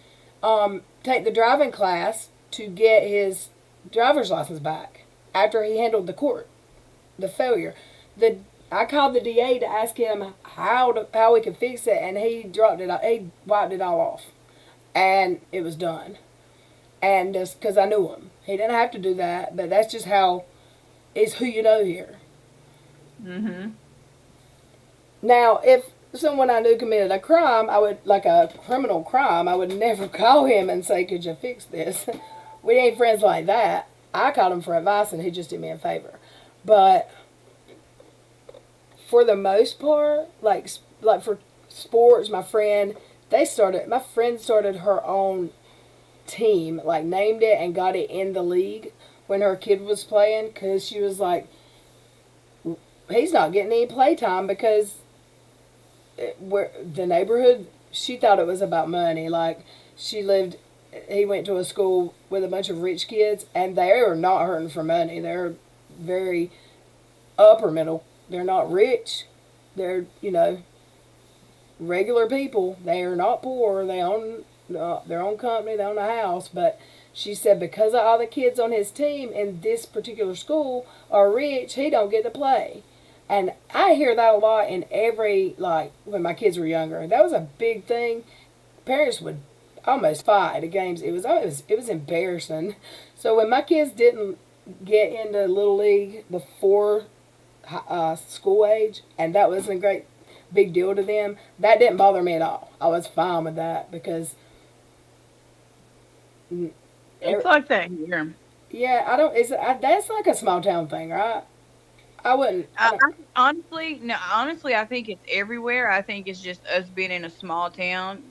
Speaker 1: take the driving class to get his driver's license back after he handled the failure. The I called the DA to ask him how we could fix it, and he dropped it. He wiped it all off, and it was done. And just because I knew him, he didn't have to do that. But that's just how it's who you know here.
Speaker 2: Mhm.
Speaker 1: Now, if someone I knew committed a crime, I would like a criminal crime. I would never call him and say, "Could you fix this?" We ain't friends like that. I called him for advice, and he just did me a favor. But for the most part, like for sports, my friend started her own team, like named it and got it in the league when her kid was playing, because she was like, he's not getting any play time because where the neighborhood, she thought it was about money. Like he went to a school with a bunch of rich kids, and they are not hurting for money. They're very upper middle. They're not rich. They're regular people. They are not poor. They own their own company. They own a house. But she said because of all the kids on his team in this particular school are rich, he don't get to play. And I hear that a lot in every, like, when my kids were younger. That was a big thing. Parents would almost fight at games. It was embarrassing. So when my kids didn't get into Little League before school age, and that wasn't a great big deal to them, that didn't bother me at all. I was fine with that because
Speaker 2: It's like that here.
Speaker 1: yeah, I don't. That's like a small town thing, right? I wouldn't. I don't.
Speaker 2: Honestly, no. Honestly, I think it's everywhere. I think it's just us being in a small town.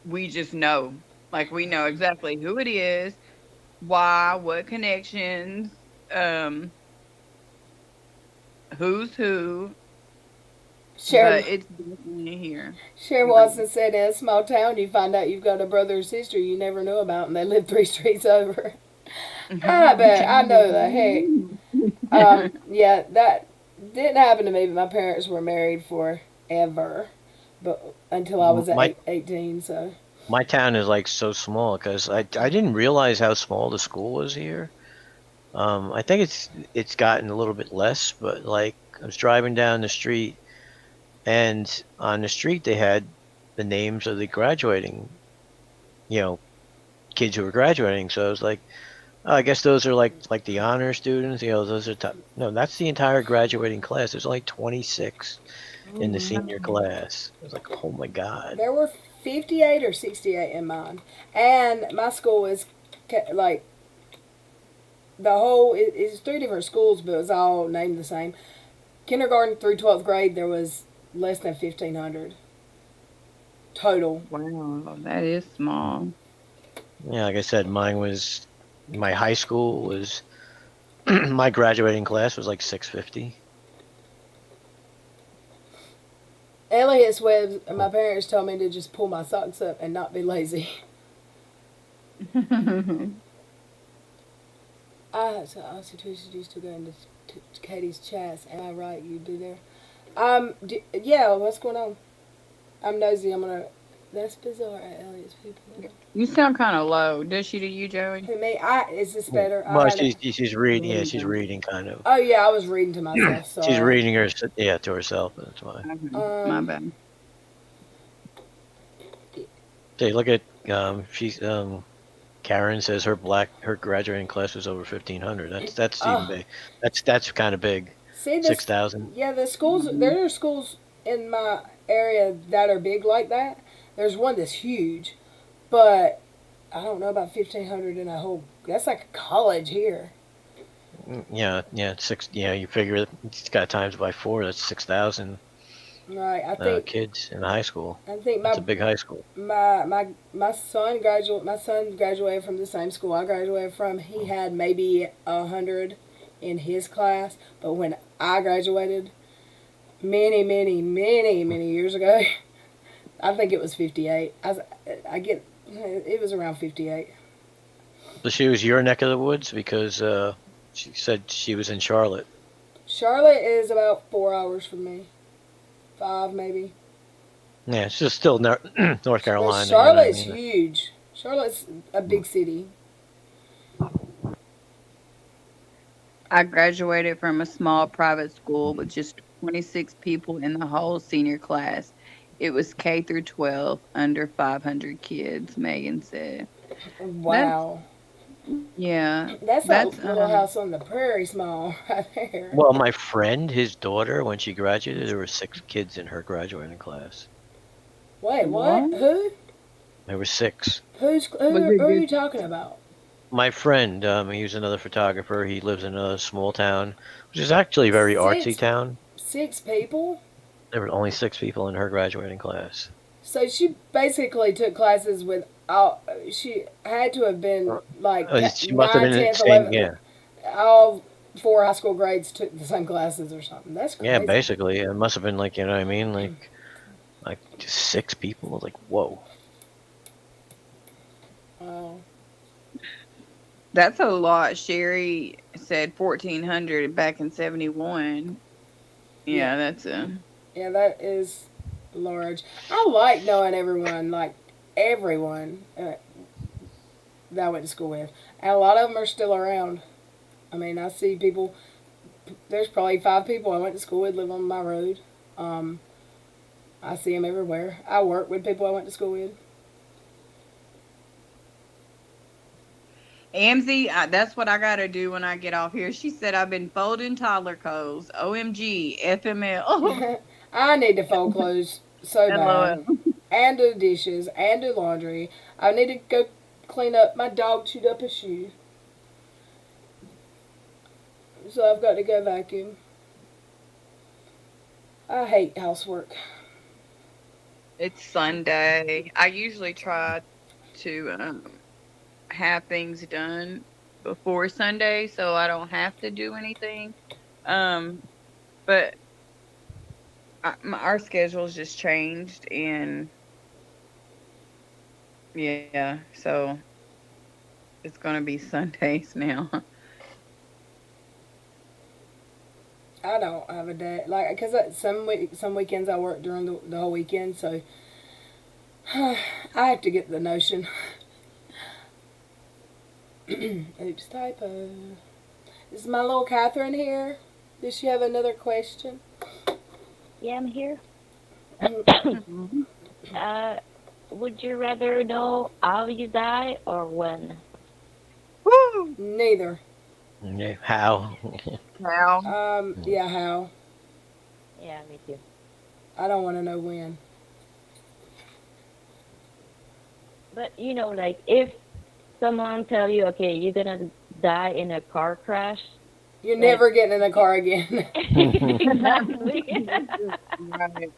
Speaker 2: We just know, like, we know exactly who it is, why, what connections, who's who.
Speaker 1: Sharon,
Speaker 2: But it's definitely here.
Speaker 1: Sharon Watson said, in a small town, you find out you've got a brother or sister you never knew about, and they live 3 streets over. I bet. I know the heck. Yeah, that didn't happen to me, but my parents were married forever, but until I was
Speaker 3: My
Speaker 1: 18. So
Speaker 3: my town is like so small because I didn't realize how small the school was here. I think it's gotten a little bit less, but like I was driving down the street, and on the street they had the names of the graduating, you know, kids who were graduating. So I was like, oh, I guess those are like the honor students. Those are top. No, that's the entire graduating class. There's only 26 in the senior class. I was like, oh my god.
Speaker 1: there were 58 or 68 in mine, and my school was like the whole. It's 3 different schools, but it was all named the same. Kindergarten through 12th grade, there was less than 1,500 total.
Speaker 2: Wow, that is small.
Speaker 3: Yeah, like I said, my high school was my graduating class was like 650.
Speaker 1: Elias Webb, my parents told me to just pull my socks up and not be lazy. So I also used to go into Katie's chats. Am I right? You do there? Yeah. What's going on? I'm nosy. That's bizarre. Elias people.
Speaker 2: You sound kind of low. Does she to you, Joey?
Speaker 1: Who me? Is this better?
Speaker 3: Well, she's reading. Yeah, she's reading kind of.
Speaker 1: Oh yeah, I was reading to myself. Sorry.
Speaker 3: She's reading to herself. That's why.
Speaker 2: My bad.
Speaker 3: Okay, look at she's Karen says her graduating class was over 1,500. That's even big. That's kind of big.
Speaker 1: See,
Speaker 3: 6,000.
Speaker 1: Yeah, the schools. There are schools in my area that are big like that. There's one that's huge, but I don't know about 1,500 in a whole. That's like a college here.
Speaker 3: Yeah, 6. Yeah, you figure it's got times by 4. That's 6,000.
Speaker 1: Right, I think
Speaker 3: kids in high school.
Speaker 1: I think
Speaker 3: That's a big high school.
Speaker 1: My son graduated from the same school I graduated from. He had maybe 100 in his class, but when I graduated, many years ago, I think it was 58. I get It was around 58.
Speaker 3: So she was your neck of the woods because she said she was in Charlotte.
Speaker 1: Charlotte is about 4 hours from me. 5 maybe.
Speaker 3: Yeah, she's still North
Speaker 1: But
Speaker 3: Carolina.
Speaker 1: Charlotte's
Speaker 3: You know what I mean?
Speaker 1: huge. Charlotte's a big city.
Speaker 2: I graduated from a small private school with just 26 people in the whole senior class. It was K through 12, under 500 kids, Megan said. That's,
Speaker 1: Wow.
Speaker 2: yeah,
Speaker 1: That's
Speaker 2: that's,
Speaker 1: like Little House on the Prairie small right there.
Speaker 3: Well, my friend, his daughter, when she graduated, there were 6 kids in her graduating class.
Speaker 1: Wait, what?
Speaker 2: What?
Speaker 1: Who?
Speaker 3: There were 6.
Speaker 2: Was
Speaker 1: Who
Speaker 2: it
Speaker 1: are you
Speaker 2: just,
Speaker 1: talking about?
Speaker 3: My friend, he was another photographer. He lives in a small town, which is actually a very artsy
Speaker 1: 6
Speaker 3: town.
Speaker 1: 6 people?
Speaker 3: There were only 6 people in her graduating class.
Speaker 1: So she basically took classes with all. She had to have been like
Speaker 3: She must have
Speaker 1: 9,
Speaker 3: been
Speaker 1: 10th,
Speaker 3: saying,
Speaker 1: 11th.
Speaker 3: yeah,
Speaker 1: All 4 high school grades took the same classes or something. That's
Speaker 3: yeah,
Speaker 1: crazy.
Speaker 3: basically. It must have been like, you know what I mean? Like just 6 people. I was like, whoa.
Speaker 1: Wow.
Speaker 2: that's a lot. Sherry said 1,400 back in 71. Yeah, that's a.
Speaker 1: Yeah, that is large. I like knowing everyone, like everyone that I went to school with. And a lot of them are still around. I mean, I see people, there's probably 5 people I went to school with live on my road. I see them everywhere. I work with people I went to school with.
Speaker 2: Amzy, that's what I gotta do when I get off here. She said I've been folding toddler clothes. OMG, FML.
Speaker 1: I need to fold clothes so bad.
Speaker 2: LOL.
Speaker 1: And do dishes and do laundry. I need to go clean up. My dog chewed up a shoe. So I've got to go vacuum. I hate housework.
Speaker 2: It's Sunday. I usually try to have things done before Sunday so I don't have to do anything. But our schedule's just changed, and yeah, so it's gonna be Sundays now.
Speaker 1: I don't have a day like because some weekends I work during the whole weekend, so I have to get the notion. Oops, typo. Is my little Catherine here? Does she have another question?
Speaker 4: Yeah, I'm here.
Speaker 2: Mhm.
Speaker 4: Would you rather know how you die or when?
Speaker 2: Woo!
Speaker 1: Neither.
Speaker 3: Yeah, how?
Speaker 2: Wow.
Speaker 1: Yeah, how?
Speaker 4: Yeah, me too.
Speaker 1: I don't want to know when.
Speaker 4: But like if someone tell you, okay, you're gonna die in a car crash.
Speaker 1: You're
Speaker 4: Like,
Speaker 1: never getting in a car again.
Speaker 4: exactly.
Speaker 2: Right.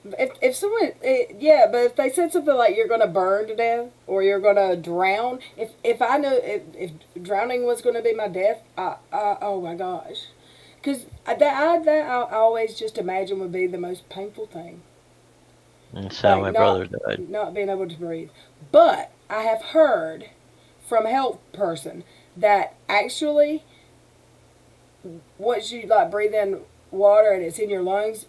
Speaker 1: If someone, yeah, but if they said something like you're gonna burn to death or you're gonna drown, if I know if drowning was gonna be my death, oh my gosh, because I always just imagine would be the most painful thing,
Speaker 3: That's how my
Speaker 1: like
Speaker 3: brother died.
Speaker 1: not being able to breathe. But I have heard from a health person that actually once you like breathe in water and it's in your lungs,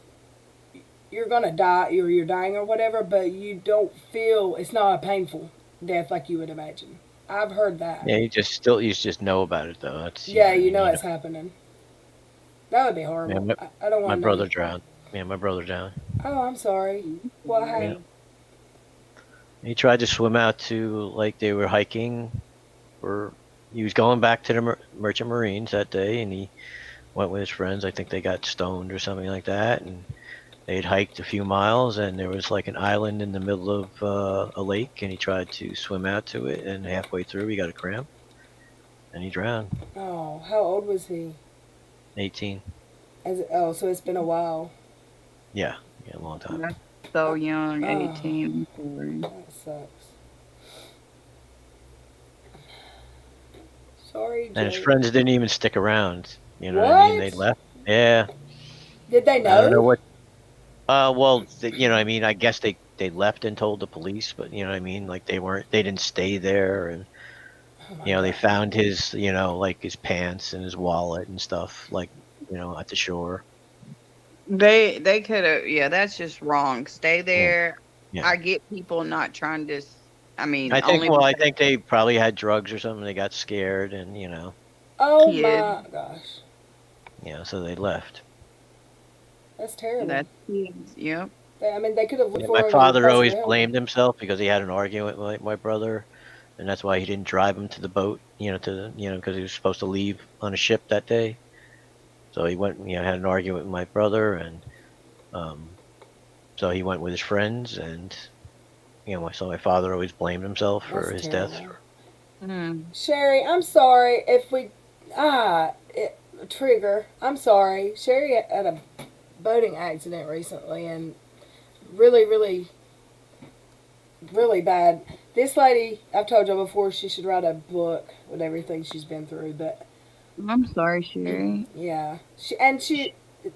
Speaker 1: you're gonna die or you're dying or whatever, but you don't feel it's not a painful death like you would imagine. I've heard that.
Speaker 3: Yeah, you just know about it though. That's
Speaker 1: Yeah, you know it's happening. That would be horrible.
Speaker 3: Yeah,
Speaker 1: I don't
Speaker 3: my
Speaker 1: want to
Speaker 3: brother drowned. Yeah, my brother drowned.
Speaker 1: Oh, I'm sorry. What
Speaker 3: Yeah.
Speaker 1: happened?
Speaker 3: He tried to swim out to like they were hiking, or he was going back to the Merchant Marines that day, and he went with his friends. I think they got stoned or something like that, and they'd hiked a few miles, and there was like an island in the middle of a lake, and he tried to swim out to it, and halfway through he got a cramp, and he drowned.
Speaker 1: Oh, how old was he?
Speaker 3: 18.
Speaker 1: So it's been a while.
Speaker 3: Yeah, a long time.
Speaker 2: That's so young,
Speaker 1: Oh.
Speaker 2: 18. Sorry.
Speaker 1: That sucks. Sorry,
Speaker 3: And his
Speaker 1: Jake.
Speaker 3: friends didn't even stick around. You know what I mean? They
Speaker 1: What?
Speaker 3: left. Yeah.
Speaker 1: Did they know?
Speaker 3: I don't know what. Well, you know, I mean, I guess they they left and told the police, but you know what I mean. Like they didn't stay there, and
Speaker 1: Oh my
Speaker 3: you know they
Speaker 1: god.
Speaker 3: found his like his pants and his wallet and stuff like at the shore.
Speaker 2: They could have, yeah, that's just wrong. Stay
Speaker 3: Yeah,
Speaker 2: there.
Speaker 3: yeah.
Speaker 2: I get people not trying to I mean,
Speaker 3: I think
Speaker 2: only
Speaker 3: well, I
Speaker 2: because
Speaker 3: think they probably had drugs or something. They got scared, and
Speaker 1: Oh
Speaker 2: kids,
Speaker 1: my gosh.
Speaker 3: so they left.
Speaker 1: That's terrible.
Speaker 2: that's kids. Yep.
Speaker 1: I mean, they could have looked
Speaker 3: Yeah, my
Speaker 1: for him in
Speaker 3: father
Speaker 1: place of
Speaker 3: always
Speaker 1: helping.
Speaker 3: blamed himself because he had an argument with my brother, and that's why he didn't drive him to the boat. Because he was supposed to leave on a ship that day. So he went, had an argument with my brother, and um, so he went with his friends, and so my father always blamed himself for
Speaker 1: That's
Speaker 3: his death.
Speaker 1: terrible.
Speaker 2: Mm.
Speaker 1: Sherry, I'm sorry if we trigger. I'm sorry. Sherry had a boating accident recently, and really, really, really bad. This lady, I've told you before, she should write a book with everything she's been through. But
Speaker 2: I'm sorry, Sherry.
Speaker 1: yeah,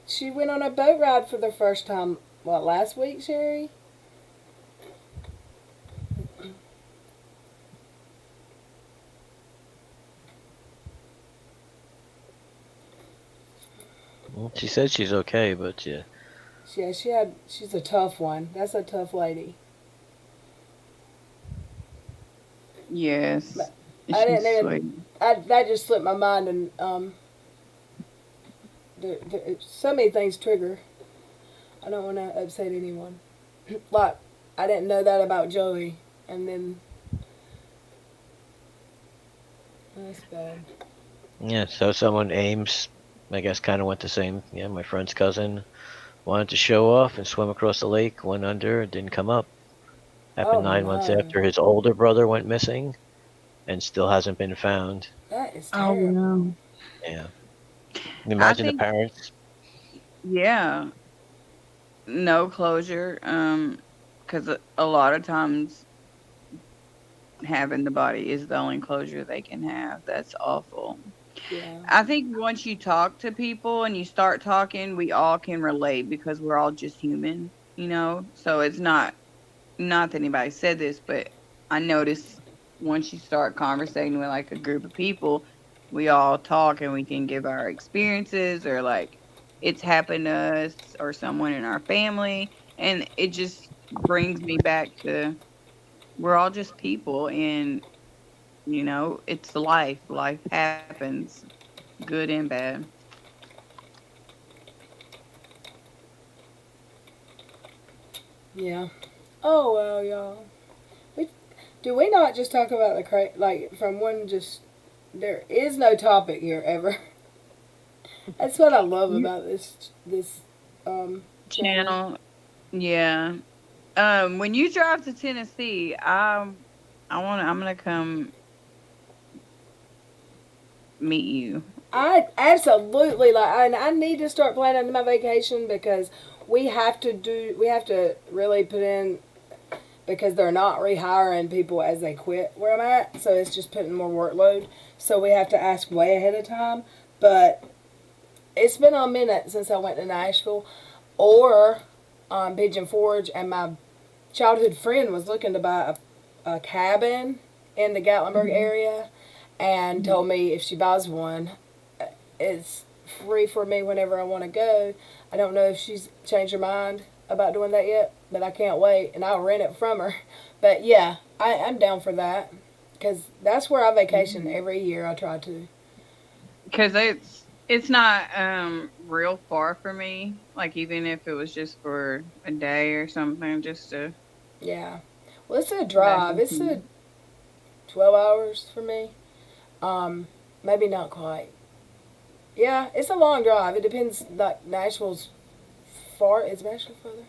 Speaker 1: she went on a boat ride for the first time. What, last week, Sherry?
Speaker 3: Well, she said she's okay, but yeah,
Speaker 1: Yeah, she's a tough one. That's a tough lady.
Speaker 2: Yes.
Speaker 1: But I didn't
Speaker 2: She's
Speaker 1: even.
Speaker 2: sweet.
Speaker 1: That just slipped my mind, and so many things trigger. I don't want to upset anyone. Like, I didn't know that about Joey, and then that's bad.
Speaker 3: yeah. So someone Ames, I guess, kind of went the same. Yeah, my friend's cousin wanted to show off and swim across the lake, went under, and didn't come up.
Speaker 1: Oh
Speaker 3: Happened 9 months
Speaker 1: no,
Speaker 3: after his older brother went missing, and still hasn't been found.
Speaker 1: that is
Speaker 2: Oh
Speaker 1: terrible.
Speaker 2: no.
Speaker 3: Yeah.
Speaker 2: I
Speaker 3: Imagine the
Speaker 2: think
Speaker 3: parents.
Speaker 2: yeah, no closure. Because a lot of times having the body is the only closure they can have. That's awful.
Speaker 1: Yeah,
Speaker 2: I think once you talk to people and you start talking, we all can relate because we're all just human, you know? So it's not that anybody said this, but I noticed once you start conversating with like a group of people, we all talk and we can give our experiences or like it's happened to us or someone in our family. And it just brings me back to we're all just people and, it's life. Life happens, good and bad.
Speaker 1: yeah. Oh well, y'all. We, do we not just talk about the like from one just? There is no topic here ever. That's what I love
Speaker 2: You
Speaker 1: about this channel.
Speaker 2: channel, yeah. When you drive to Tennessee, I'm gonna come meet you.
Speaker 1: I absolutely I need to start planning my vacation because we have to really put in because they're not rehiring people as they quit where I'm at, so it's just putting more workload. So we have to ask way ahead of time. But it's been a minute since I went to Nashville or Pigeon Forge, and my childhood friend was looking to buy a cabin in the Gatlinburg
Speaker 2: Mhm.
Speaker 1: area and
Speaker 2: Mhm.
Speaker 1: told me if she buys one, it's free for me whenever I want to go. I don't know if she's changed her mind about doing that yet, but I can't wait, and I'll rent it from her. But yeah, I'm down for that because that's where I vacation
Speaker 2: Mhm.
Speaker 1: every year. I try to.
Speaker 2: Because it's not real far for me. Like even if it was just for a day or something, just to
Speaker 1: Yeah. Well, it's a
Speaker 2: back
Speaker 1: drive.
Speaker 2: and
Speaker 1: It's
Speaker 2: forth.
Speaker 1: a 12 hours for me. Um, Maybe not quite. Yeah, it's a long drive. It depends. Like Nashville's far. Is Nashville further?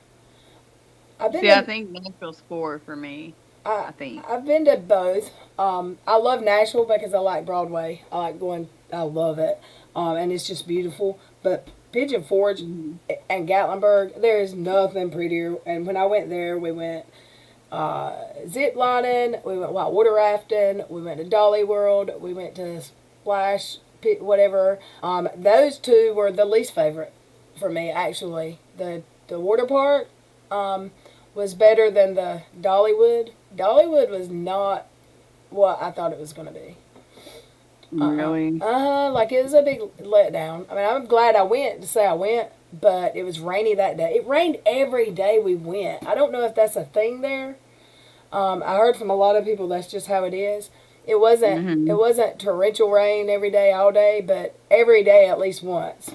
Speaker 1: I've been
Speaker 2: See, I
Speaker 1: to
Speaker 2: think Nashville's 4 for me.
Speaker 1: I
Speaker 2: I think.
Speaker 1: I've been to both. I love Nashville because I like Broadway. I like going. I love it, and it's just beautiful. But Pigeon Forge
Speaker 2: Hmm.
Speaker 1: and Gatlinburg, there is nothing prettier. And when I went there, we went zip lining, we went white water rafting, we went to Dolly World, we went to Splash Pit, whatever. Those two were the least favorite for me, actually. The water park um, was better than the Dollywood. Dollywood was not what I thought it was going to be.
Speaker 2: Really?
Speaker 1: Like it was a big letdown. I mean, I'm glad I went to say I went, but it was rainy that day. It rained every day we went. I don't know if that's a thing there. I heard from a lot of people that's just how it is. It wasn't.
Speaker 2: Hmm.
Speaker 1: It wasn't torrential rain every day, all day, but every day at least once.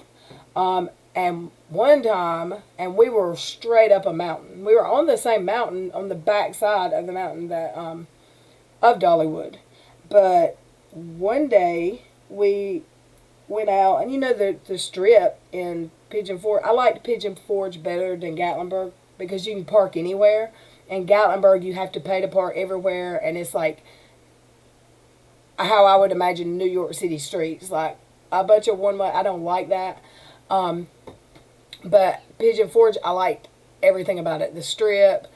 Speaker 1: And one time, and we were straight up a mountain. We were on the same mountain on the back side of the mountain that of Dollywood, but one day we went out, and you know the strip in Pigeon Forge. I liked Pigeon Forge better than Gatlinburg because you can park anywhere. In Gatlinburg, you have to pay to park everywhere, and it's like how I would imagine New York City streets, like a bunch of one way. I don't like that. Um, but Pigeon Forge, I liked everything about it. The strip,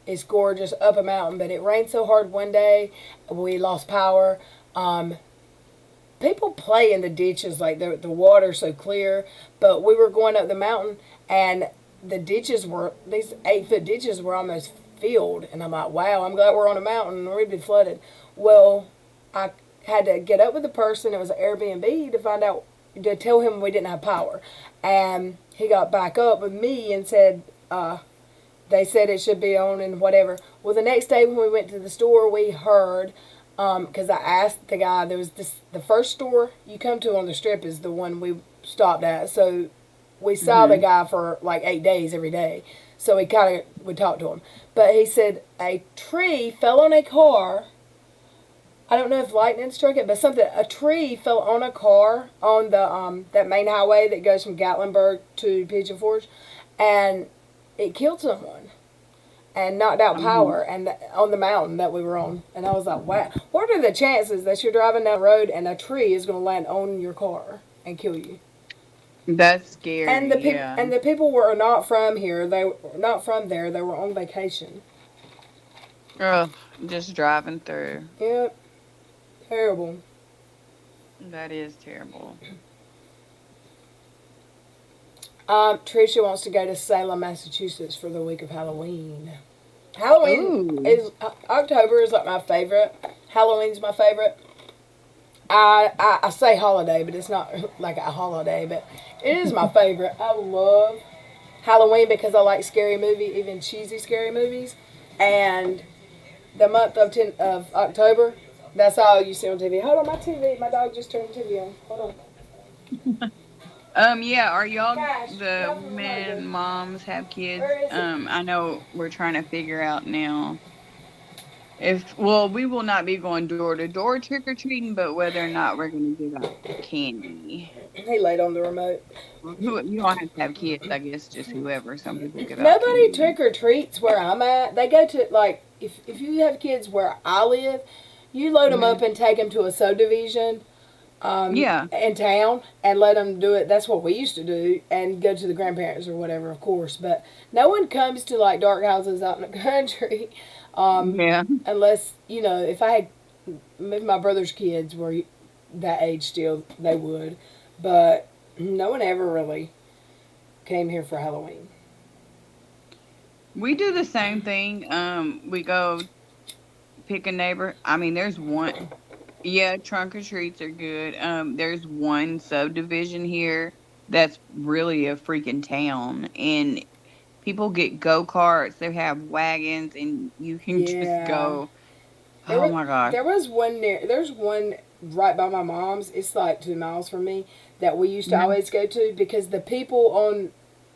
Speaker 1: it's gorgeous up a mountain, but it rained so hard one day, we lost power. Um, People play in the ditches, like the water's so clear, but we were going up the mountain, and the ditches were, these 8 foot ditches were almost filled, and I'm like, wow, I'm glad we're on a mountain and we'd be flooded. Well, I had to get up with the person, it was an Airbnb, to find out, to tell him we didn't have power, and he got back up with me and said, they said it should be on and whatever. Well, the next day when we went to the store, we heard, because I asked the guy, there was this, the first store you come to on the strip is the one we stopped at. So we saw the guy for like 8 days every day. So we kind of would talk to him. But he said a tree fell on a car. I don't know if lightning struck it, but something, a tree fell on a car on the that main highway that goes from Gatlinburg to Pigeon Forge, and it killed someone and knocked out power and on the mountain that we were on. And I was like, wow, what are the chances that you're driving down the road and a tree is going to land on your car and kill you?
Speaker 2: That's scary.
Speaker 1: And the
Speaker 2: yeah.
Speaker 1: and the people were not from here. They were not from there. They were on vacation.
Speaker 2: Ugh, just driving through.
Speaker 1: Yep. Terrible.
Speaker 2: That is terrible.
Speaker 1: Tricia wants to go to Salem, Massachusetts for the week of Halloween. Halloween
Speaker 2: Ooh.
Speaker 1: is October is like my favorite. Halloween's my favorite. I say holiday, but it's not like a holiday, but it is my favorite. I love Halloween because I like scary movies, even cheesy scary movies. And the month of October, that's all you see on TV. Hold on, my dog just turned the TV on. Hold on.
Speaker 2: Yeah, are y'all
Speaker 1: Gosh,
Speaker 2: the
Speaker 1: nothing
Speaker 2: women,
Speaker 1: like it.
Speaker 2: moms have kids?
Speaker 1: Where is it?
Speaker 2: I know we're trying to figure out now well, we will not be going door to door trick or treating, but whether or not we're going to give out candy.
Speaker 1: He laid on the remote.
Speaker 2: You don't have to have kids, I guess, just whoever. Some people give out
Speaker 1: Nobody
Speaker 2: candy.
Speaker 1: trick or treats where I'm at. They go to, like, if you have kids where I live, you load them up and take them to a subdivision
Speaker 2: Yeah.
Speaker 1: in town and let them do it. That's what we used to do, and go to the grandparents or whatever, of course. But no one comes to, like, dark houses out in the country
Speaker 2: Yeah.
Speaker 1: unless, you know, if my brother's kids were that age still, they would. But no one ever really came here for Halloween.
Speaker 2: We do the same thing. We go pick a neighbor. I mean, there's one. Yeah, trunk or treats are good. There's one subdivision here that's really a freaking town, and people get go-karts. They have wagons, and you can just go. Oh my gosh.
Speaker 1: There's one right by my mom's. It's like 2 miles from me that we used to always go to because the people on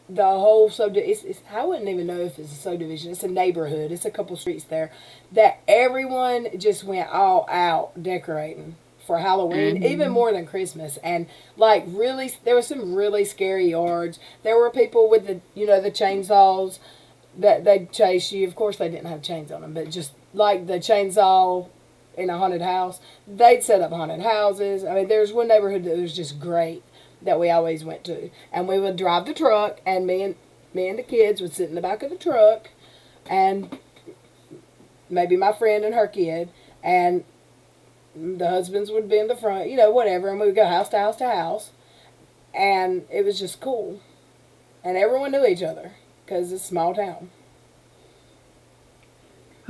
Speaker 1: the whole subdivision, I wouldn't even know if it's a subdivision. It's a neighborhood. It's a couple streets there that everyone just went all out decorating for Halloween, even more than Christmas. And like really, there were some really scary yards. There were people with the chainsaws that they'd chase you. Of course, they didn't have chains on them, but just like the chainsaw in a haunted house, they'd set up haunted houses. I mean, there's one neighborhood that was just great that we always went to, and we would drive the truck, and me and the kids would sit in the back of the truck, and maybe my friend and her kid, and the husbands would be in the front, whatever, and we would go house to house to house, and it was just cool, and everyone knew each other because it's a small town.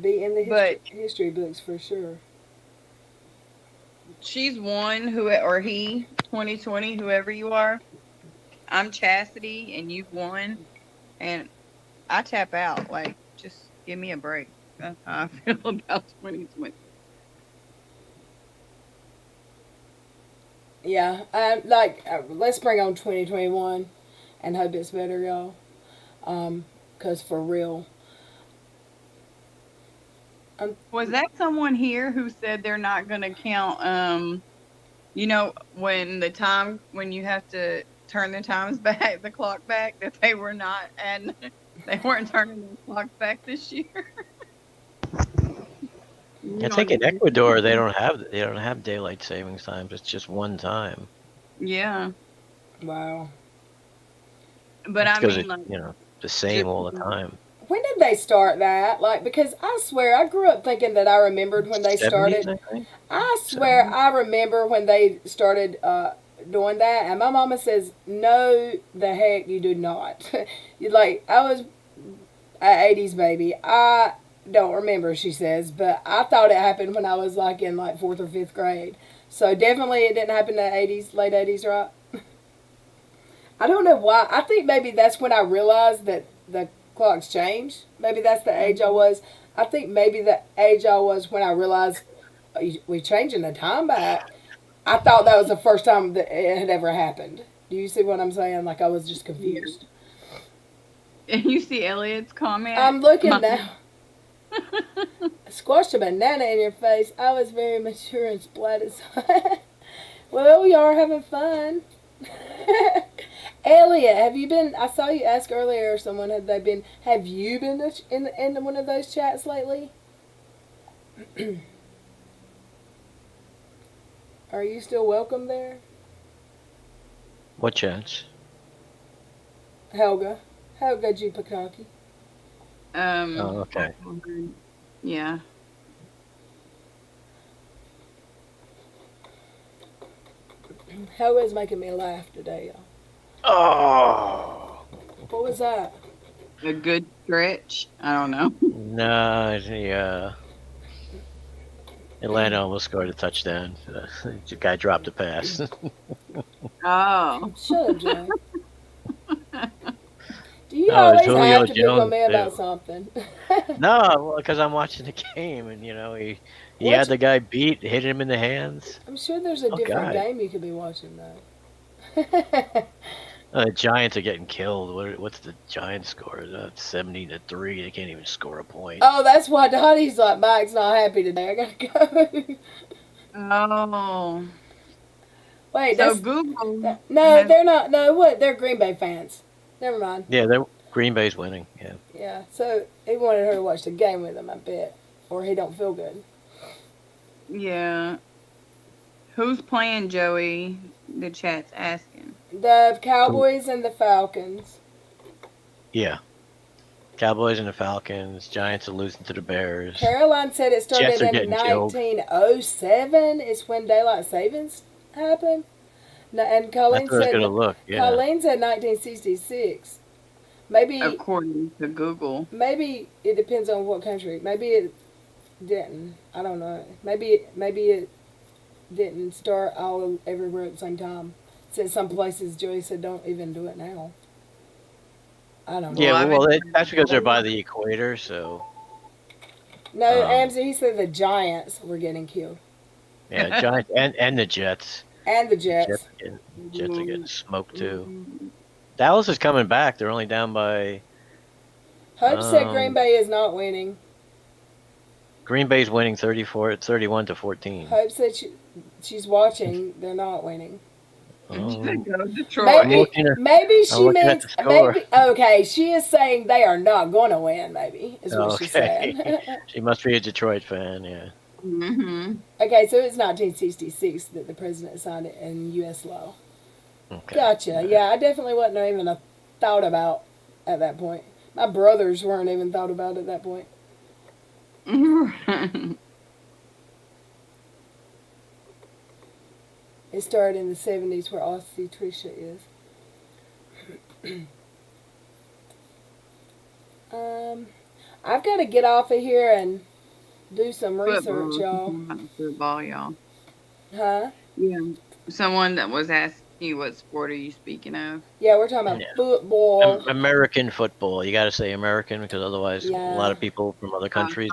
Speaker 1: Be in the
Speaker 2: But
Speaker 1: history books for sure.
Speaker 2: she's won, who or he, 2020, whoever you are. I'm Chastity, and you've won, and I tap out. Like, just give me a break. That's how I feel about 2020.
Speaker 1: Yeah, let's bring on 2021 and hope it's better, y'all. 'Cause for real.
Speaker 2: Was that someone here who said they're not going to count? You know, when you have to turn the times back, the clock back, that they were not, and they weren't turning the clock back this year.
Speaker 3: I think in Ecuador they don't have daylight savings times. It's just one time.
Speaker 2: Yeah,
Speaker 1: Wow.
Speaker 2: but
Speaker 3: It's
Speaker 2: I
Speaker 3: 'cause
Speaker 2: mean, like,
Speaker 3: the same all the time.
Speaker 1: When did they start that? Like, because I swear I grew up thinking that I remembered when they
Speaker 3: 70s,
Speaker 1: started.
Speaker 3: I think.
Speaker 1: I swear I remember when they started doing that, and my mama says, "No, the heck you do not." I was an '80s baby. I don't remember, she says, but I thought it happened when I was like in like 4th or 5th grade. So definitely it didn't happen in the '80s, late '80s, right? I don't know why. I think maybe that's when I realized that the clocks changed. Maybe that's the age I was. I think maybe the age I was when I realized we changing the time back. I thought that was the first time that it had ever happened. Do you see what I'm saying? Like I was just confused.
Speaker 2: and you see Elliot's comment.
Speaker 1: I'm looking now. Squashed a banana in your face. I was very mature and splatted. Well, y'all are having fun. Elliot, have you been? I saw you ask earlier. Someone have you been in one of those chats lately? Are you still welcome there,
Speaker 3: What chance?
Speaker 1: Helga G. Pakaki?
Speaker 3: Oh, okay.
Speaker 2: Yeah.
Speaker 1: Helga's making me laugh today, y'all.
Speaker 3: Oh
Speaker 1: What was that?
Speaker 2: A good stretch. I don't know.
Speaker 3: no, Atlanta almost scored a touchdown. The guy dropped a pass.
Speaker 2: Oh.
Speaker 1: Shut up, Jay. Do you
Speaker 3: Oh, it's
Speaker 1: always
Speaker 3: Julio
Speaker 1: have to pick on
Speaker 3: Jones,
Speaker 1: me about
Speaker 3: too.
Speaker 1: something?
Speaker 3: No, because I'm watching the game, and he had the guy beat, hit him in the hands.
Speaker 1: I'm sure there's a
Speaker 3: Oh
Speaker 1: different
Speaker 3: God,
Speaker 1: game you could be watching though.
Speaker 3: the Giants are getting killed. What's the Giants score? 70-3. They can't even score a point.
Speaker 1: Oh, that's why Dottie's like, Mike's not happy today. I gotta go.
Speaker 2: Oh.
Speaker 1: Wait,
Speaker 2: So
Speaker 1: that's
Speaker 2: Google.
Speaker 1: no, they're not. No, what? They're Green Bay fans. Never mind.
Speaker 3: Yeah, Green Bay's winning. Yeah.
Speaker 1: Yeah, so he wanted her to watch the game with him, I bet, or he don't feel good.
Speaker 2: Yeah. Who's playing, Joey? The chat's asking.
Speaker 1: The Cowboys and the Falcons.
Speaker 3: Yeah. Cowboys and the Falcons. Giants are losing to the Bears.
Speaker 1: Caroline said it started
Speaker 3: Jets are
Speaker 1: in
Speaker 3: getting killed.
Speaker 1: 1907. Is when daylight savings happened. No, and Colleen
Speaker 3: That's where I was
Speaker 1: said
Speaker 3: gonna look. Yeah.
Speaker 1: Colleen said 1966. Maybe
Speaker 2: According to Google.
Speaker 1: maybe it depends on what country. Maybe it didn't. I don't know. Maybe it didn't start all everywhere at the same time. Since some places Joey said don't even do it now. I don't know.
Speaker 3: Yeah.
Speaker 2: Well,
Speaker 3: That's because they're by the equator. So.
Speaker 1: No, Amzy, he said the Giants were getting killed.
Speaker 3: Yeah, Giants and the Jets.
Speaker 1: And the Jets.
Speaker 3: Jets are getting smoked too. Dallas is coming back. They're only down by.
Speaker 1: Hope said Green Bay is not winning.
Speaker 3: Green Bay's winning 31-14.
Speaker 1: Hope said she's watching. They're not winning.
Speaker 3: Oh.
Speaker 2: Go Detroit.
Speaker 1: Maybe she
Speaker 3: looking at
Speaker 1: means
Speaker 3: the score.
Speaker 1: maybe. Okay, she is saying they are not going to win. Maybe is what she's saying.
Speaker 3: She must be a Detroit fan. Yeah.
Speaker 2: Mm-hmm.
Speaker 1: Okay, so it's 1966 that the president signed it in U.S. law.
Speaker 3: Okay.
Speaker 1: Gotcha. Yeah, I definitely wasn't even a thought about at that point. My brothers weren't even thought about at that point. It started in the 70s where Aussie Trisha is. I've got to get off of here and do some research,
Speaker 2: Football.
Speaker 1: y'all.
Speaker 2: Football, y'all.
Speaker 1: Huh?
Speaker 2: Yeah. Someone that was asking you what sport are you speaking of?
Speaker 1: Yeah, we're talking about
Speaker 3: Yeah.
Speaker 1: football.
Speaker 3: American football. You got to say American because otherwise, a lot
Speaker 1: Yeah.
Speaker 3: of people from other countries.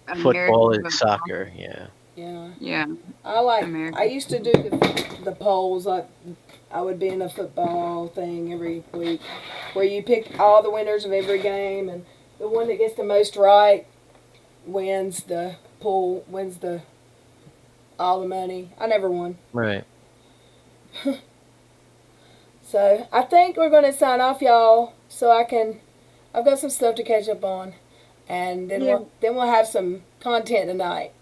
Speaker 2: American
Speaker 3: Football is
Speaker 2: football.
Speaker 3: soccer. Yeah.
Speaker 1: Yeah.
Speaker 2: Yeah.
Speaker 1: I
Speaker 2: American.
Speaker 1: used to do the polls. I would be in a football thing every week where you pick all the winners of every game, and the one that gets the most right wins the pool, wins the all the money. I never won.
Speaker 3: Right.
Speaker 1: So I think we're going to sign off, y'all, so I've got some stuff to catch up on, and then we'll have some content tonight.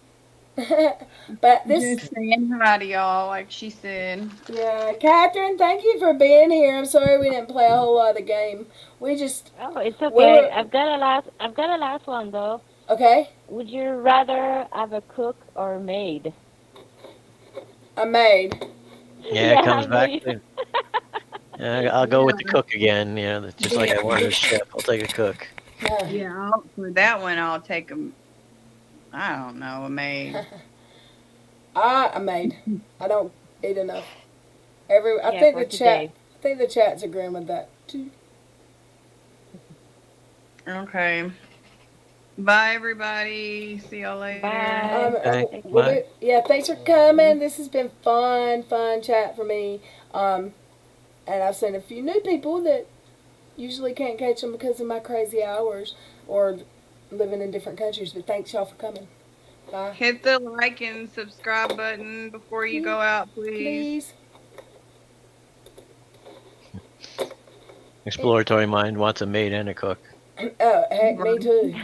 Speaker 1: But this,
Speaker 2: Just saying hi to y'all, like she said.
Speaker 1: yeah, Catherine, thank you for being here. I'm sorry we didn't play a whole lot of the game. We just,
Speaker 4: Oh, it's
Speaker 1: we
Speaker 4: okay.
Speaker 1: were,
Speaker 4: I've got a last one though.
Speaker 1: okay,
Speaker 4: Would you rather have a cook or a maid?
Speaker 1: a maid.
Speaker 3: Yeah, it
Speaker 4: Yeah,
Speaker 3: comes
Speaker 4: I know
Speaker 3: back.
Speaker 4: you.
Speaker 3: I'll go with the cook again. You know, just like I wanted a chef, I'll take a cook.
Speaker 2: Yeah, for that one, I'll take I don't know, a maid.
Speaker 1: A maid. I don't eat enough. I
Speaker 4: Yeah,
Speaker 1: think
Speaker 4: for
Speaker 1: the chat.
Speaker 4: today.
Speaker 1: I think the chat's agreeing with that too.
Speaker 2: Okay. Bye, everybody. See y'all later.
Speaker 4: Bye.
Speaker 3: Okay,
Speaker 1: We'll yeah, thanks for coming. This has been fun chat for me. And I've seen a few new people that usually can't catch them because of my crazy hours or living in different countries. But thanks y'all for coming. Bye.
Speaker 2: Hit the like and subscribe button before you go out, please.
Speaker 1: Please.
Speaker 3: Exploratory mind wants a maid and a cook.
Speaker 1: Oh, heck, me too.